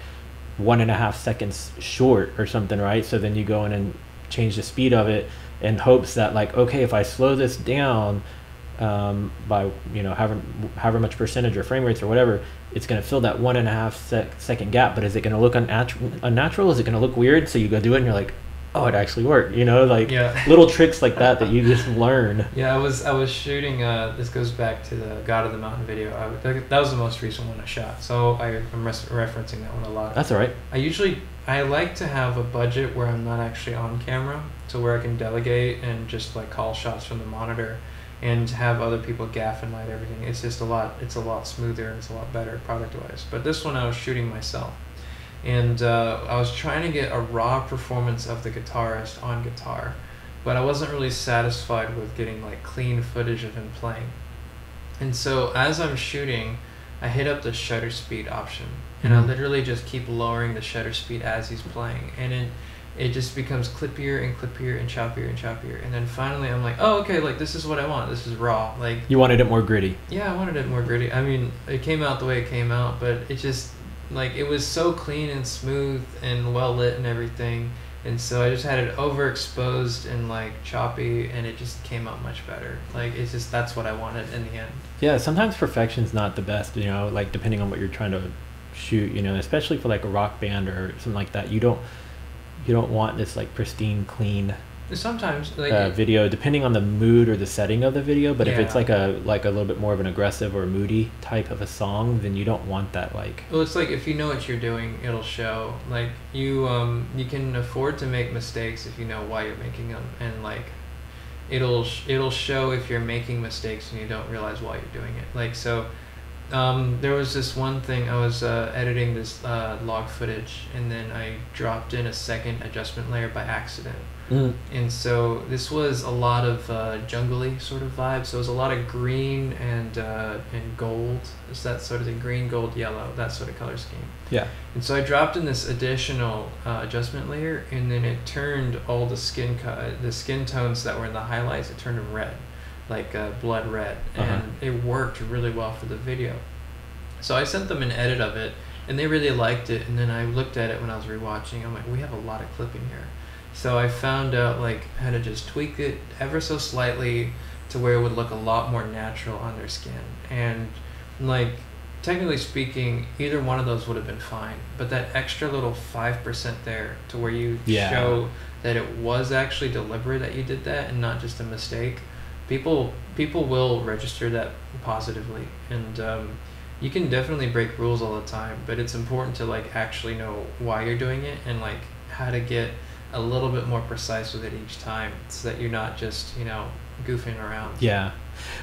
1.5 seconds short or something, right? So then you go in and change the speed of it in hopes that like, okay, if I slow this down by however much percentage or frame rates or whatever, it's going to fill that 1.5 second gap. But is it going to look unnatural? Is it going to look weird? So you go do it and you're like, oh, it actually worked. Little tricks like that you just learn. Yeah, I was shooting. This goes back to the God of the Mountain video. That was the most recent one I shot, so I'm referencing that one a lot. That's all right. I like to have a budget where I'm not actually on camera, so where I can delegate and just like call shots from the monitor, and have other people gaff and light everything. It's just a lot smoother and it's a lot better product wise. But this one I was shooting myself, and I was trying to get a raw performance of the guitarist on guitar, but I wasn't really satisfied with getting like clean footage of him playing. And so as I'm shooting, I hit up the shutter speed option, and I literally just keep lowering the shutter speed as he's playing, and it just becomes clippier and clippier and choppier and choppier. And then finally I'm like, oh, okay, like this is what I want. This is raw. Like, you wanted it more gritty. Yeah, I wanted it more gritty. I mean, it came out the way it came out, but it just, like, it was so clean and smooth and well lit and everything. And so I just had it overexposed and like choppy, and it just came out much better. Like, it's just, that's what I wanted in the end. Yeah, sometimes perfection's not the best, like depending on what you're trying to shoot, especially for like a rock band or something like that. You don't want this like pristine, clean sometimes like video, depending on the mood or the setting of the video. But if it's like a little bit more of an aggressive or moody type of a song, then you don't want that. Like, well, it's like if you know what you're doing, it'll show. Like, you can afford to make mistakes if you know why you're making them, and like it'll show if you're making mistakes and you don't realize why you're doing it. Like, so there was this one thing, I was editing this log footage, and then I dropped in a second adjustment layer by accident. And so this was a lot of jungly sort of vibe. So it was a lot of green and gold. It's that sort of thing, green, gold, yellow, that sort of color scheme. Yeah. And so I dropped in this additional adjustment layer, and then it turned all the skin tones that were in the highlights, it turned them red, like blood red, and it worked really well for the video. So I sent them an edit of it, and they really liked it. And then I looked at it when I was rewatching. I'm like, we have a lot of clipping here. So I found out like how to just tweak it ever so slightly to where it would look a lot more natural on their skin. And like, technically speaking, either one of those would have been fine, but that extra little 5% there to where you show that it was actually deliberate that you did that and not just a mistake, people will register that positively. And you can definitely break rules all the time, but it's important to like actually know why you're doing it and like how to get a little bit more precise with it each time, so that you're not just goofing around. Yeah.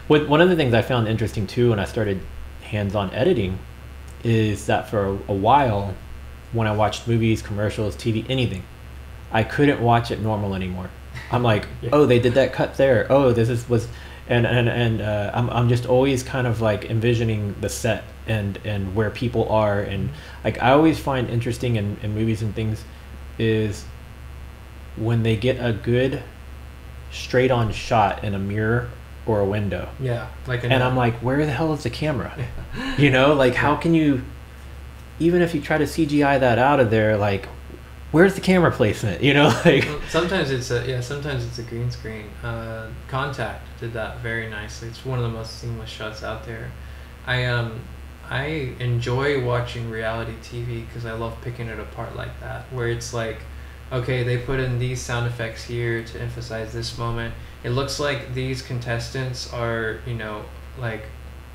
One of the things I found interesting too when I started hands-on editing is that for a while, when I watched movies, commercials, TV, anything, I couldn't watch it normal anymore. I'm like, oh, they did that cut there. Oh, I'm just always kind of like envisioning the set and where people are. And like, I always find interesting in movies and things is when they get a good straight on shot in a mirror or a window. Yeah. I'm like, where the hell is the camera? Like, how can you, even if you try to CGI that out of there, like, where's the camera placement? Like, well, sometimes it's a green screen. Contact did that very nicely. It's one of the most seamless shots out there. I enjoy watching reality TV because I love picking it apart like that, where it's like, okay, they put in these sound effects here to emphasize this moment. It looks like these contestants are, like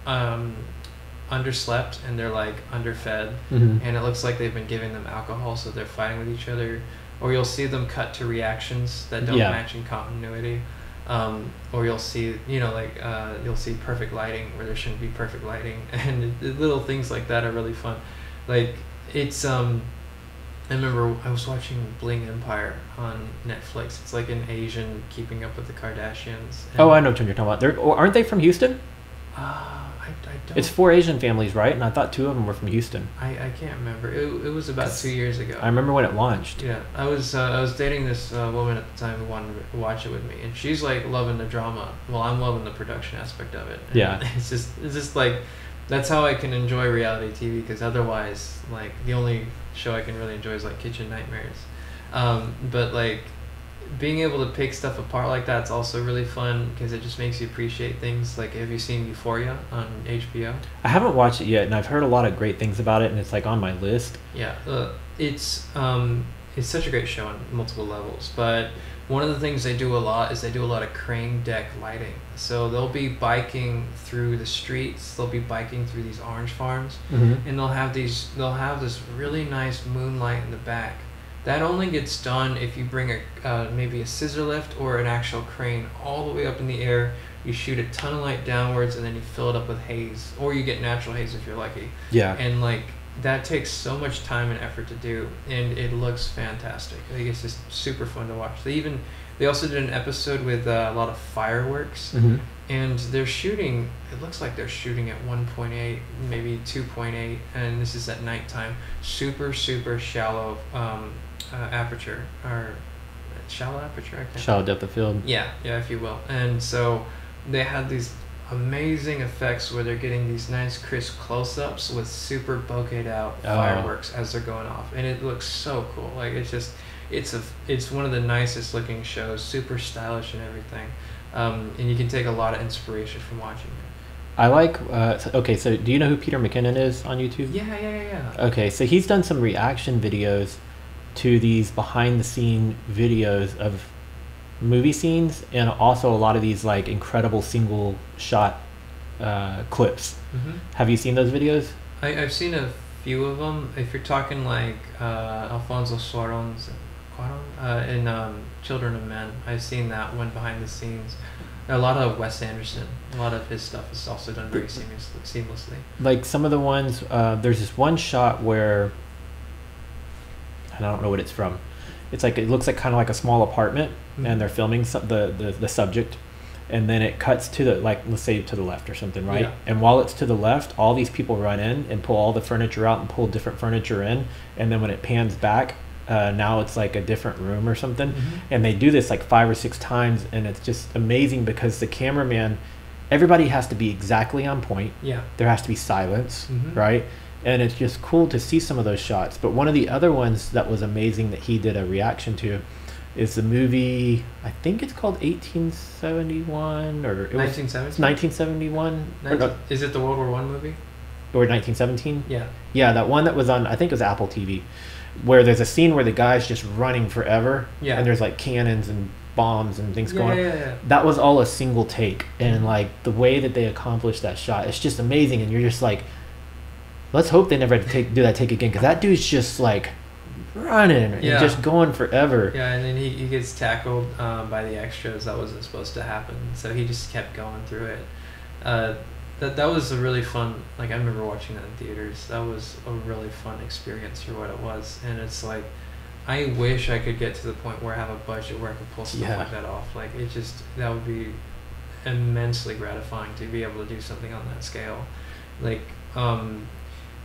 underslept and they're like underfed, and it looks like they've been giving them alcohol, so they're fighting with each other. Or you'll see them cut to reactions that don't match in continuity. Or you'll see, you'll see perfect lighting where there shouldn't be perfect lighting, and little things like that are really fun. Like, it's I remember I was watching Bling Empire on Netflix. It's like an Asian keeping up with the Kardashians. Oh, I know what you're talking about. Aren't they from Houston? I don't. It's 4 Asian families, right? And I thought 2 of them were from Houston. I can't remember. It was about 2 years ago. I remember when it launched. Yeah, I was dating this woman at the time who wanted to watch it with me, and she's like loving the drama. Well, I'm loving the production aspect of it. And yeah. It's just like, that's how I can enjoy reality TV, because otherwise, like, the only show I can really enjoy is like Kitchen Nightmares. But like, being able to pick stuff apart like that's also really fun because it just makes you appreciate things. Like, have you seen Euphoria on HBO? I haven't watched it yet, and I've heard a lot of great things about it, and it's like on my list. Yeah, it's such a great show on multiple levels. But one of the things they do a lot is they do a lot of crane deck lighting. So they'll be biking through the streets. They'll be biking through these orange farms, and they'll have this really nice moonlight in the back. That only gets done if you bring maybe a scissor lift or an actual crane all the way up in the air. You shoot a ton of light downwards, and then you fill it up with haze, or you get natural haze if you're lucky. Yeah. And like that takes so much time and effort to do, and it looks fantastic. I think it's just super fun to watch. They also did an episode with a lot of fireworks, and they're shooting. It looks like they're shooting at 1.8, maybe 2.8, and this is at nighttime. Super shallow aperture, or shallow aperture. Shallow depth of field. Yeah, if you will. And so they had these amazing effects where they're getting these nice crisp close-ups with super bokeh'd out fireworks as they're going off, and it looks so cool. Like it's one of the nicest looking shows, super stylish and everything, and you can take a lot of inspiration from watching it. I like, okay, so do you know who Peter McKinnon is on YouTube? Yeah. Okay, so he's done some reaction videos to these behind the scene videos of movie scenes, and also a lot of these like incredible single shot clips. Have you seen those videos? I've seen a few of them. If you're talking like Alfonso Cuarón's in Children of Men, I've seen that one behind the scenes. A lot of Wes Anderson, a lot of his stuff is also done very seamlessly. Like some of the ones, there's this one shot where, and I don't know what it's from. It's like, it looks like kind of like a small apartment, and they're filming the subject, and then it cuts to the, like, let's say to the left or something, right? Yeah. And while it's to the left, all these people run in and pull all the furniture out and pull different furniture in, and then when it pans back, now it's like a different room or something, and they do this like 5 or 6 times, and it's just amazing because the cameraman, everybody has to be exactly on point. Yeah, there has to be silence, right? And it's just cool to see some of those shots. But one of the other ones that was amazing that he did a reaction to is the movie, I think it's called 1871, or it was 1971. Is it the World War I movie? Or 1917? Yeah, that one that was on, I think it was Apple TV, where there's a scene where the guy's just running forever, and there's like cannons and bombs and things going on. Yeah. That was all a single take, and like the way that they accomplished that shot, it's just amazing. And you're just like, let's hope they never have to do that take again, because that dude's just like running and just going forever. Yeah, and then he gets tackled by the extras. That wasn't supposed to happen, so he just kept going through it. That was a really fun, like, I remember watching that in theaters. That was a really fun experience for what it was. And it's like, I wish I could get to the point where I have a budget where I could pull stuff like that off. Like, that would be immensely gratifying to be able to do something on that scale. Like,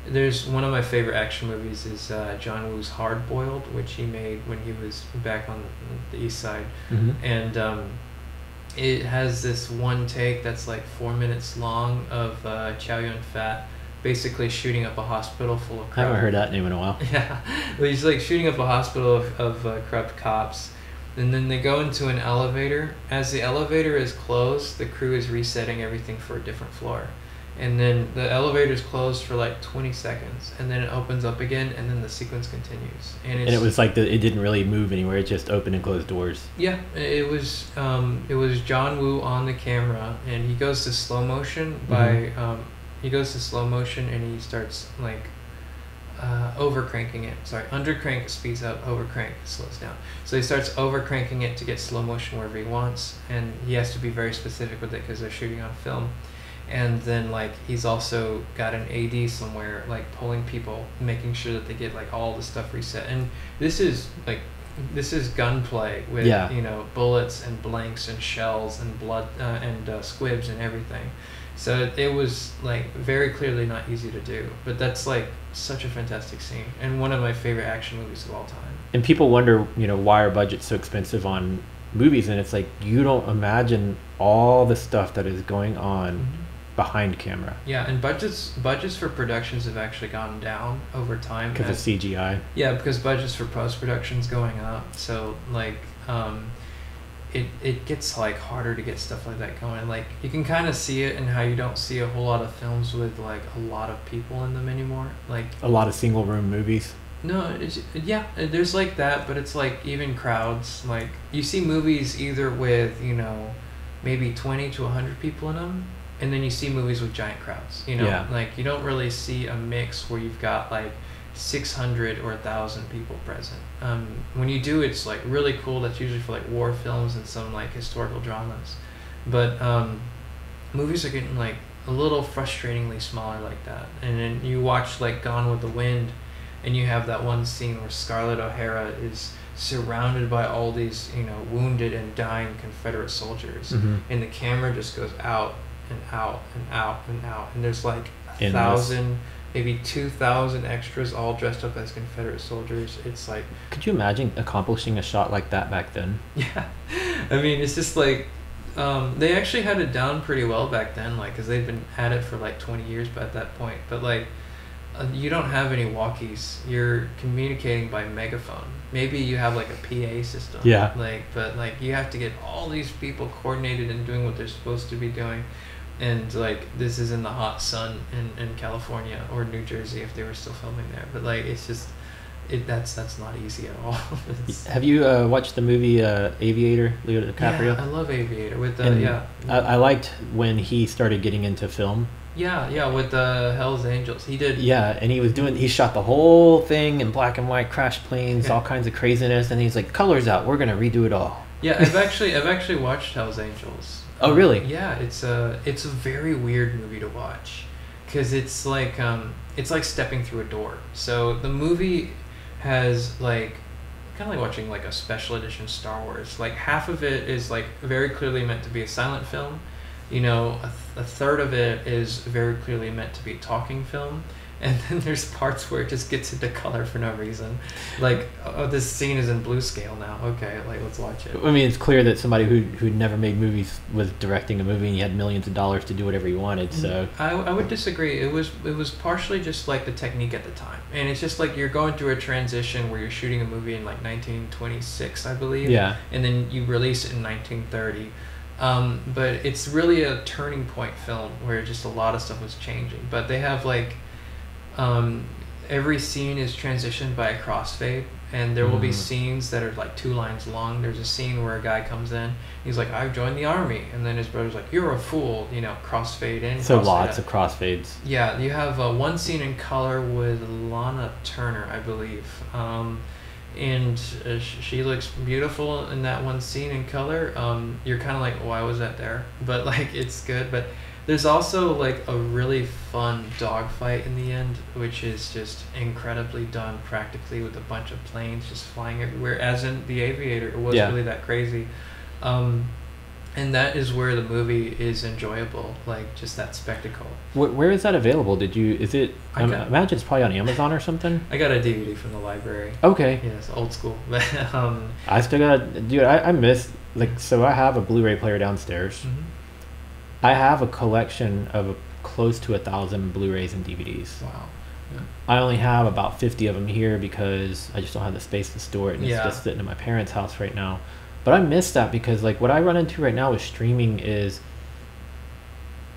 there's one of my favorite action movies is John Woo's Hard Boiled, which he made when he was back on the East Side. And it has this one take that's like 4 minutes long of Chow Yun-fat basically shooting up a hospital full of corrupt... I haven't heard that name in a while. Yeah, but he's like shooting up a hospital of corrupt cops, and then they go into an elevator. As the elevator is closed, the crew is resetting everything for a different floor. And then the elevator's closed for like 20 seconds, and then it opens up again, and then the sequence continues. And it was like it didn't really move anywhere; it just opened and closed doors. Yeah, it was John Woo on the camera, and he goes to slow motion he goes to slow motion, and he starts like over cranking it. Sorry, under crank speeds up, over crank slows down. So he starts over cranking it to get slow motion wherever he wants, and he has to be very specific with it because they're shooting on film. And then like he's also got an AD somewhere like pulling people, making sure that they get like all the stuff reset. And this is gunplay with bullets and blanks and shells and blood and squibs and everything. So it was like very clearly not easy to do, but that's like such a fantastic scene and one of my favorite action movies of all time. And people wonder, why are budgets so expensive on movies? And it's like, you don't imagine all the stuff that is going on behind camera. Yeah, and budgets for productions have actually gone down over time because of CGI. Yeah, because budgets for post-production's going up. So like it gets like harder to get stuff like that going. Like you can kind of see it in how you don't see a whole lot of films with like a lot of people in them anymore. Like A lot of single room movies. no, yeah, there's like that, but it's like even crowds. Like you see movies either with maybe 20 to 100 people in them, and then you see movies with giant crowds. Yeah. Like you don't really see a mix where you've got like 600 or 1,000 people present. When you do, it's like really cool. That's usually for like war films and some like historical dramas, but movies are getting like a little frustratingly smaller like that. And then you watch like Gone with the Wind, and you have that one scene where Scarlett O'Hara is surrounded by all these wounded and dying Confederate soldiers, Mhm. and the camera just goes out and out and out and out, and there's like a Endless. 1,000, maybe 2,000 extras all dressed up as Confederate soldiers. It's like, Could you imagine accomplishing a shot like that back then? yeah, I mean, it's just like they actually had it down pretty well back then, like because they've been at it for like 20 years at that point. But like you don't have any walkies. You're communicating by megaphone. Maybe you have like a PA system. Yeah. But like you have to get all these people coordinated and doing what they're supposed to be doing. And like this is in the hot sun in California or New Jersey if they were still filming there. But like it's just that's not easy at all. Have you watched the movie Aviator, Leo DiCaprio? Yeah, I love Aviator with the And I liked when he started getting into film. Yeah, with the Hell's Angels. He did. Yeah, and he shot the whole thing in black and white, crash planes, Yeah. all kinds of craziness, and he's like, colors out, we're gonna redo it all. Yeah, I've actually watched Hell's Angels. Oh, really? Yeah, it's a very weird movie to watch, because it's like stepping through a door. So the movie has like kind of like watching like a special edition Star Wars. Like half of it is like very clearly meant to be a silent film. A third of it is very clearly meant to be talking film, and then there's parts where it just gets into color for no reason. Like, oh, this scene is in blue scale now. Okay, like let's watch it. I mean, it's clear that somebody who'd never made movies was directing a movie, and he had millions of dollars to do whatever he wanted. So I would disagree. It was partially just like the technique at the time, and it's just like you're going through a transition where you're shooting a movie in like 1926, I believe. Yeah. And then you release it in 1930. But it's really a turning point film where just a lot of stuff was changing. But they have like every scene is transitioned by a crossfade, and there will be scenes that are like 2 lines long. There's a scene where a guy comes in, he's like, I've joined the army, and then his brother's like, you're a fool, crossfade in. so crossfade lots out. of crossfades. Yeah, you have one scene in color with Lana Turner, I believe. And she looks beautiful in that one scene in color. You're kind of like, why was that there? But like, it's good. But there's also like a really fun dogfight in the end, which is just incredibly done practically with a bunch of planes just flying everywhere. As in The Aviator, it was really that crazy. And that is where the movie is enjoyable, like just that spectacle. Where is that available? I imagine it's probably on Amazon or something. I got a DVD from the library. Okay. Yeah, it's old school. But I still got, dude, I miss, like, so I have a Blu-ray player downstairs. I have a collection of close to 1,000 Blu-rays and DVDs. Wow. Yeah. I only have about 50 of them here because I just don't have the space to store it, and it's just sitting in my parents' house right now. But I miss that because, like, what I run into right now with streaming is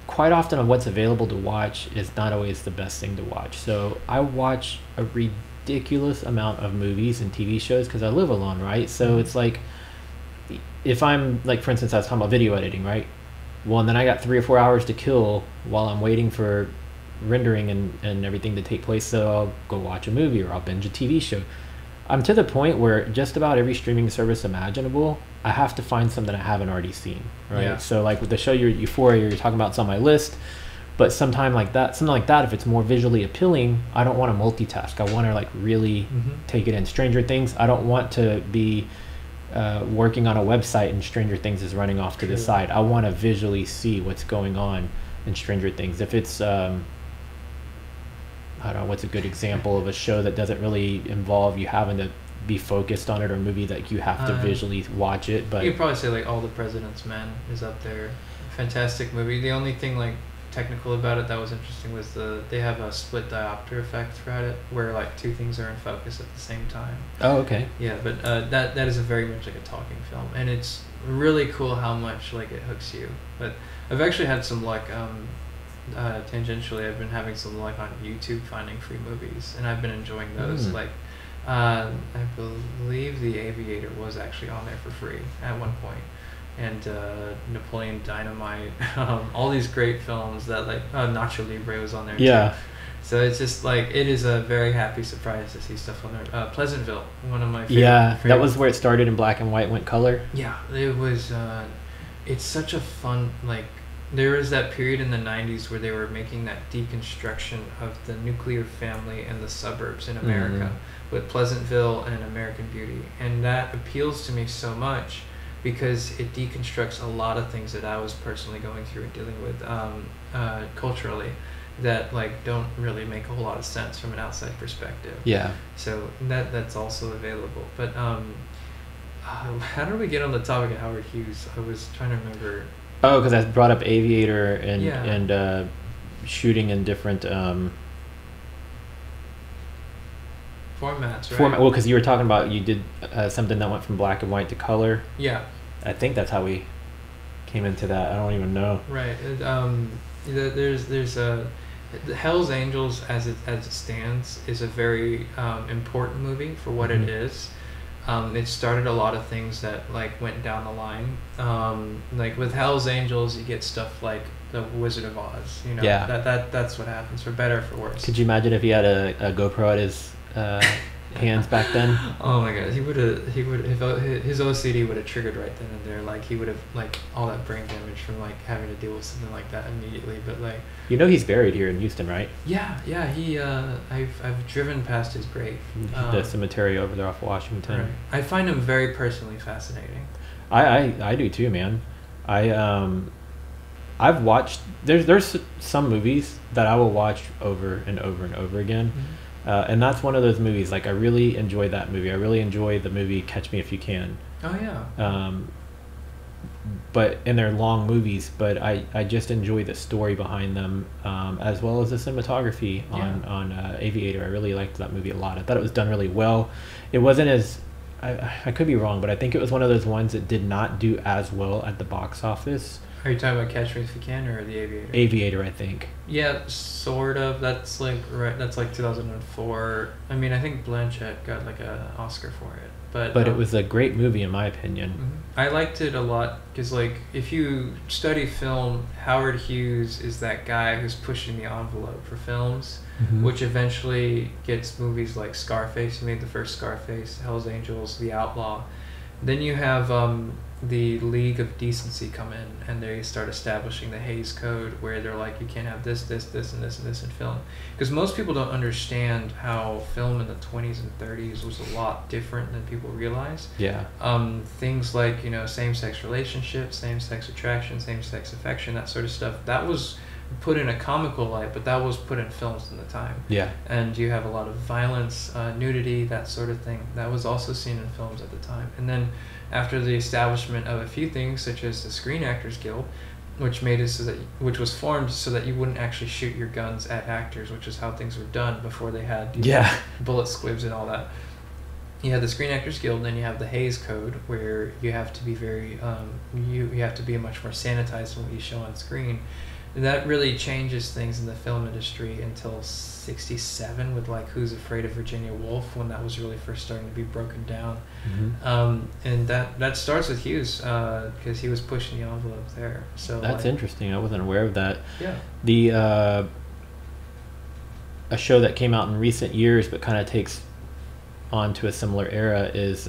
quite often of what's available to watch is not always the best thing to watch. So I watch a ridiculous amount of movies and TV shows because I live alone, right? So it's like, if I'm, like, for instance, I was talking about video editing, right? Well, and then I got 3 or 4 hours to kill while I'm waiting for rendering and everything to take place, so I'll go watch a movie or I'll binge a TV show. I'm to the point where just about every streaming service imaginable, I have to find something I haven't already seen, right? Yeah. So like with the show Euphoria, you're talking about, it's on my list, but something like that, if it's more visually appealing, I don't want to multitask. I want to like really take it in. Stranger Things, I don't want to be working on a website and Stranger Things is running off to the side. I want to visually see what's going on in Stranger Things. If it's I don't know, what's a good example of a show that doesn't really involve you having to be focused on it, or a movie that you have to visually watch it? But you could probably say like All the President's Men is up there. Fantastic movie. The only thing like technical about it that was interesting was they have a split diopter effect throughout it, where like two things are in focus at the same time. Oh, okay. Yeah, but that is a very much like a talking film, and it's really cool how much like it hooks you. But I've actually had some luck. Tangentially, I've been having some luck on YouTube finding free movies, and I've been enjoying those. Like, I believe The Aviator was actually on there for free at one point, and Napoleon Dynamite, all these great films that like Nacho Libre was on there. Yeah. Too. So it's just like it is a very happy surprise to see stuff on there. Pleasantville, one of my favorite. Yeah, that was where it started in black and white, went color. Yeah, it was. It's such a fun like. There was that period in the 90s where they were making that deconstruction of the nuclear family and the suburbs in America with Pleasantville and American Beauty. And that appeals to me so much because it deconstructs a lot of things that I was personally going through and dealing with culturally that like don't really make a whole lot of sense from an outside perspective. Yeah. So that's also available. But how did we get on the topic of Howard Hughes? I was trying to remember. Oh, because I brought up Aviator and Yeah. and shooting in different Formats, right? format. Well, because you were talking about you did something that went from black and white to color. Yeah, I think that's how we came into that. I don't even know. right. There's a Hell's Angels as it stands is a very important movie for what it is. It started a lot of things that like went down the line. Like with Hell's Angels, you get stuff like the Wizard of Oz. You know, Yeah. that's what happens for better or for worse. Could you imagine if he had a GoPro at his hands back then? Oh my god, he would have his OCD would have triggered right then and there. Like he would have like all that brain damage from like having to deal with something like that immediately. But like You know he's buried here in Houston, right? yeah, he I've driven past his grave. The cemetery over there off Washington. Right. I find him very personally fascinating. I do too, man. I've watched there's some movies that I will watch over and over and over again. And that's one of those movies. Like I really enjoy that movie. I really enjoy the movie Catch Me If You Can. Oh yeah. And they're long movies, but I just enjoy the story behind them, as well as the cinematography on Aviator. I really liked that movie a lot. I thought it was done really well. It wasn't as I could be wrong, but I think it was one of those ones that did not do as well at the box office. Are you talking about Catch Me If You Can or The Aviator? Aviator, I think. Yeah, sort of. That's like 2004. I mean, I think Blanchett got like an Oscar for it, but it was a great movie in my opinion. I liked it a lot because like if you study film, Howard Hughes is that guy who's pushing the envelope for films, which eventually gets movies like Scarface. He made the first Scarface, Hell's Angels, The Outlaw. Then you have the League of Decency come in, and they start establishing the Hays Code, where they're like, you can't have this, and this, and this in film. Because most people don't understand how film in the 20s and 30s was a lot different than people realize. Yeah. Things like, same-sex relationships, same-sex attraction, same-sex affection, that sort of stuff, that was put in a comical light, but that was put in films in the time. Yeah. And you have a lot of violence, nudity, that sort of thing. That was also seen in films at the time. And then after the establishment of a few things, such as the Screen Actors Guild, which was formed so that you wouldn't actually shoot your guns at actors, which is how things were done before they had bullet squibs and all that. You have the Screen Actors Guild, and then you have the Hays Code, where you have to be very you have to be much more sanitized in what you show on screen. That really changes things in the film industry until 1967 with like Who's Afraid of Virginia Woolf, when that was really first starting to be broken down. And that starts with Hughes because he was pushing the envelope there. So that's interesting. I wasn't aware of that. Yeah. The a show that came out in recent years but kind of takes on to a similar era is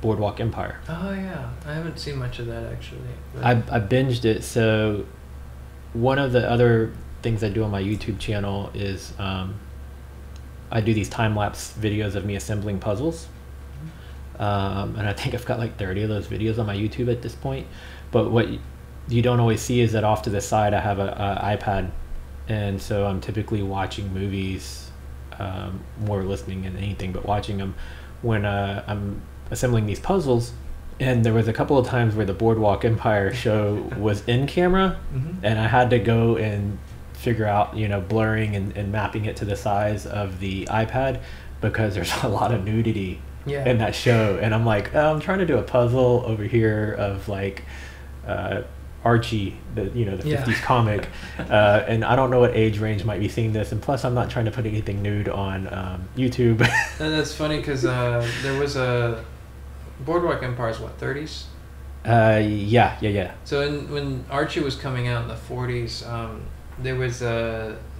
Boardwalk Empire. Oh yeah, I haven't seen much of that actually. I binged it. So one of the other things I do on my YouTube channel is I do these time-lapse videos of me assembling puzzles. And I think I've got like 30 of those videos on my YouTube at this point. But what you don't always see is that off to the side I have a iPad, and so I'm typically watching movies, more listening than anything, but watching them when I'm assembling these puzzles. And there was a couple of times where the Boardwalk Empire show was in camera, and I had to go and figure out, blurring and mapping it to the size of the iPad, because there's a lot of nudity in that show. And I'm like, I'm trying to do a puzzle over here of like Archie, the 50s comic, and I don't know what age range might be seeing this, and plus I'm not trying to put anything nude on YouTube. And that's funny because there was a Boardwalk Empire's 30s? Yeah. So when Archie was coming out in the 40s, there was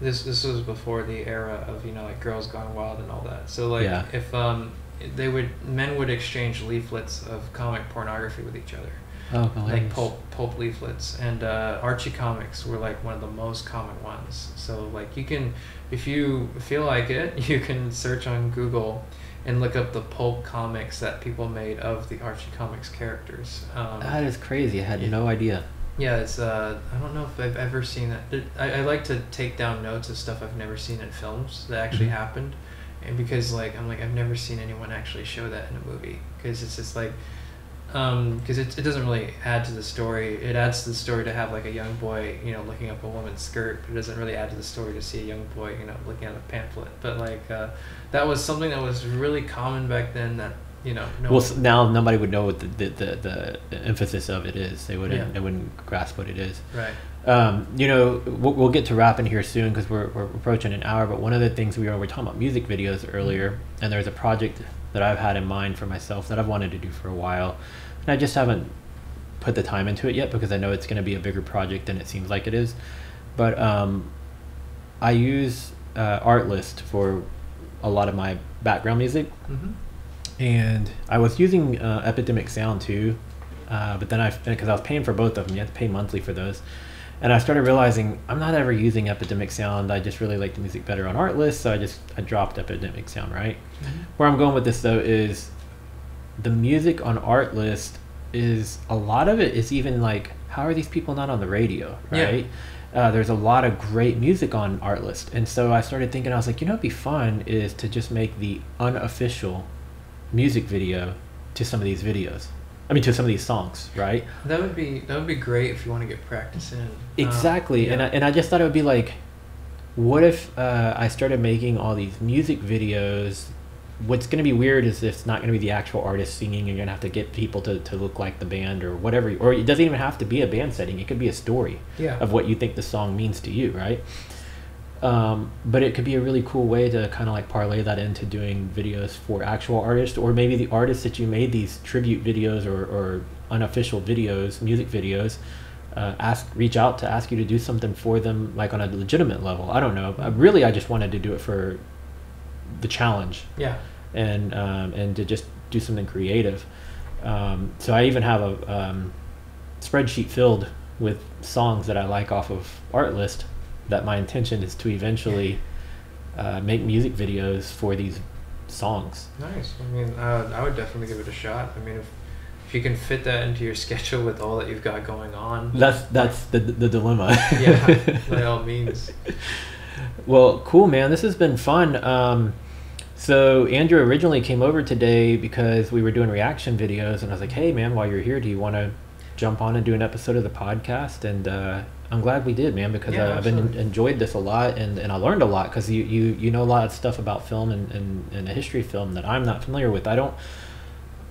this was before the era of like Girls Gone Wild and all that. So like if men would exchange leaflets of comic pornography with each other. Oh, like pulp leaflets, and Archie comics were like one of the most common ones. So like you can, if you feel like it, you can search on Google and look up the pulp comics that people made of the Archie comics characters. That is crazy. I had no idea. Yeah, it's I don't know if I've ever seen that. I like to take down notes of stuff I've never seen in films that actually happened, and because like I've never seen anyone actually show that in a movie, because it's just like. Because it doesn't really add to the story. It adds to the story to have like a young boy, looking up a woman's skirt, but it doesn't really add to the story to see a young boy, looking at a pamphlet. But like that was something that was really common back then. That now nobody would know what the emphasis of it is. They wouldn't grasp what it is. Right. We'll get to wrapping here soon because we're approaching an hour. But one of the things we were talking about music videos earlier, and there's a project that I've had in mind for myself that I've wanted to do for a while. And I just haven't put the time into it yet because I know it's going to be a bigger project than it seems like it is. But I use Artlist for a lot of my background music. And I was using Epidemic Sound too, but then because I was paying for both of them, you have to pay monthly for those. And I started realizing I'm not ever using Epidemic Sound. I just really like the music better on Artlist, so I dropped Epidemic Sound, right? Where I'm going with this though is the music on Artlist is a lot of it is even like, how are these people not on the radio, right? There's a lot of great music on Artlist. And so I started thinking, I was like, what'd be fun is to just make the unofficial music video to some of these videos. To some of these songs, right? That would be great if you want to get practice in. Exactly. And I just thought it would be like, what if I started making all these music videos? What's going to be weird is it's not going to be the actual artist singing. You're going to have to get people to look like the band or whatever. Or it doesn't even have to be a band setting. It could be a story of what you think the song means to you, right? But it could be a really cool way to kind of like parlay that into doing videos for actual artists, or maybe the artists that you made these tribute videos or unofficial videos, music videos, reach out to ask you to do something for them, like on a legitimate level. I don't know. I just wanted to do it for the challenge. Yeah. And to just do something creative. So I even have a spreadsheet filled with songs that I like off of Artlist, that my intention is to eventually make music videos for these songs. Nice. I would definitely give it a shot. If you can fit that into your schedule with all that you've got going on. That's the dilemma. Yeah, by all means. Well, cool, man. This has been fun. So Andrew originally came over today because we were doing reaction videos, and I was like, hey, man, while you're here, do you want to jump on and do an episode of the podcast? And I'm glad we did, man, because I've enjoyed this a lot, and I learned a lot, because you know a lot of stuff about film and the history of film that I'm not familiar with.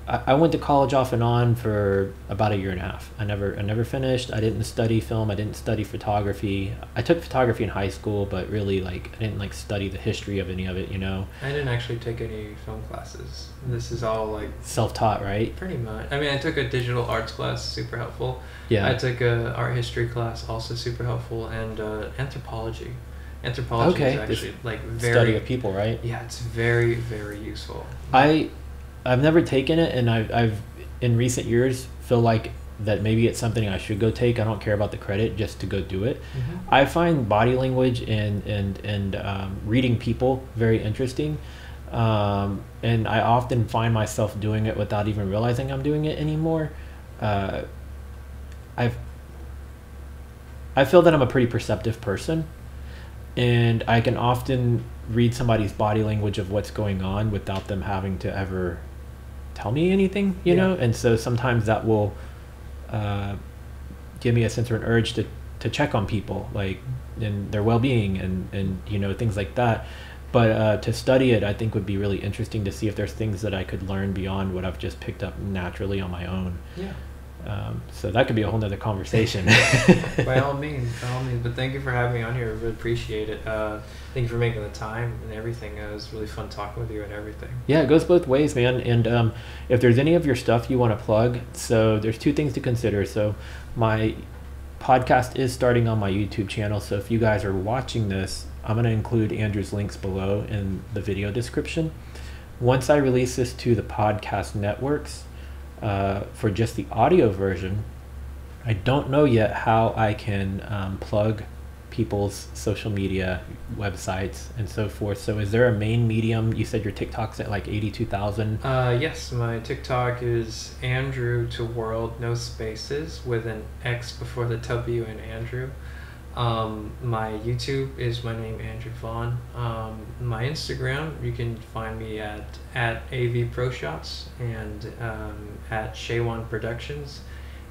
I went to college off and on for about a year and a half. I never finished. I didn't study film. I didn't study photography. I took photography in high school, but really I didn't study the history of any of it, I didn't actually take any film classes. This is all self-taught, right? Pretty much. I took a digital arts class, super helpful. Yeah. I took a art history class, also super helpful, and anthropology. Anthropology is actually very study of people, right? Yeah, it's very, very useful. I've never taken it, and I've in recent years feel like that maybe it's something I should go take. I don't care about the credit, just to go do it. I find body language and reading people very interesting, and I often find myself doing it without even realizing I'm doing it anymore. I feel that I'm a pretty perceptive person, and I can often read somebody's body language of what's going on without them having to ever tell me anything, you know? And so sometimes that will give me a sense or an urge to to check on people, like in their well-being and you know, things like that. But to study it, I think would be really interesting to see if there's things that I could learn beyond what I've just picked up naturally on my own. Yeah. So that could be a whole nother conversation. By all means, by all means. But thank you for having me on here. I really appreciate it. Thank you for making the time and everything. It was really fun talking with you and everything. Yeah, it goes both ways, man. And if there's any of your stuff you want to plug, so there's two things to consider. So my podcast is starting on my YouTube channel. So if you guys are watching this, I'm going to include Andrew's links below in the video description. Once I release this to the podcast networks, for just the audio version, I don't know yet how I can plug people's social media websites and so forth. So is there a main medium? You said your TikTok's at like 82,000. Yes, my TikTok is Andrew to World, no spaces, with an X before the W in Andrew. My YouTube is my name, Andrew Vaughn. My Instagram, you can find me at AV Pro Shots and at Shaywan Productions.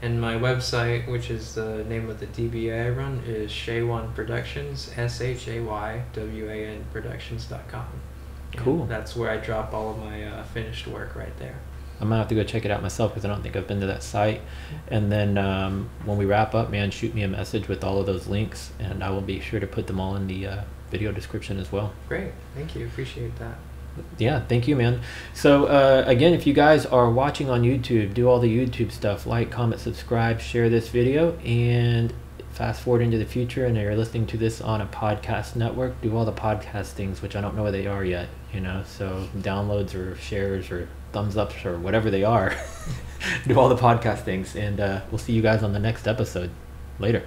And my website, which is the name of the DBA I run, is Shaywan Productions, SHAYWAN Productions.com. Cool. And that's where I drop all of my finished work right there. I'm gonna have to go check it out myself because I don't think I've been to that site. And then when we wrap up, man, shoot me a message with all of those links, and I will be sure to put them all in the video description as well. Great, thank you, appreciate that. Yeah, thank you, man. So again, if you guys are watching on YouTube, do all the YouTube stuff, like, comment, subscribe, share this video, and fast forward into the future and you're listening to this on a podcast network, do all the podcast things, which I don't know what they are yet, you know, so downloads or shares or thumbs ups or whatever they are. Do all the podcast things, and we'll see you guys on the next episode. Later.